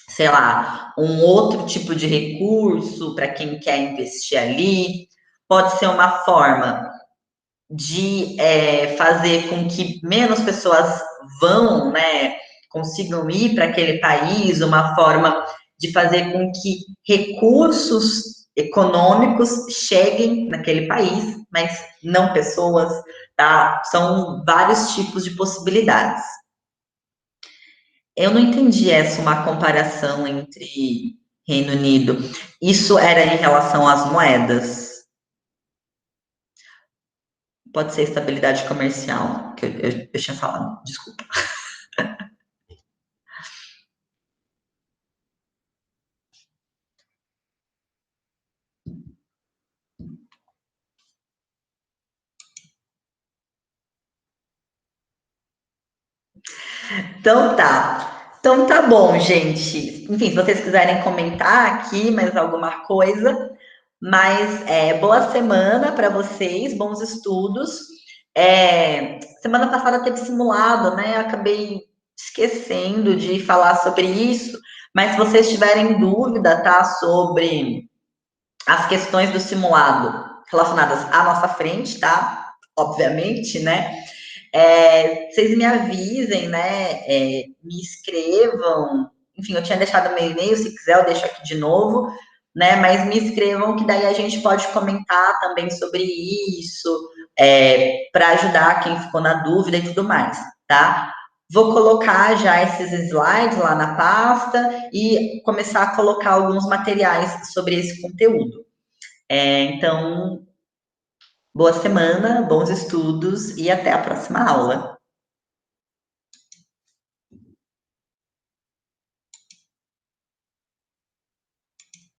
sei lá, um outro tipo de recurso para quem quer investir ali. Pode ser uma forma de fazer com que menos pessoas vão, né, consigam ir para aquele país, uma forma de fazer com que recursos econômicos cheguem naquele país, mas não pessoas, tá? São vários tipos de possibilidades. Eu não entendi essa uma comparação entre Reino Unido. Isso era em relação às moedas? Pode ser estabilidade comercial, que eu tinha falado, desculpa. Então tá. Então tá bom, gente. Enfim, se vocês quiserem comentar aqui mais alguma coisa, mas boa semana para vocês, bons estudos. Semana passada teve simulado, né? Eu acabei esquecendo de falar sobre isso, mas se vocês tiverem dúvida, tá, sobre as questões do simulado relacionadas à nossa frente, tá? Obviamente, né? Vocês me avisem, né? Me escrevam. Enfim, eu tinha deixado meu e-mail, se quiser eu deixo aqui de novo, né? Mas me escrevam que daí a gente pode comentar também sobre isso, para ajudar quem ficou na dúvida e tudo mais, tá? Vou colocar já esses slides lá na pasta e começar a colocar alguns materiais sobre esse conteúdo. Então, boa semana, bons estudos e até a próxima aula.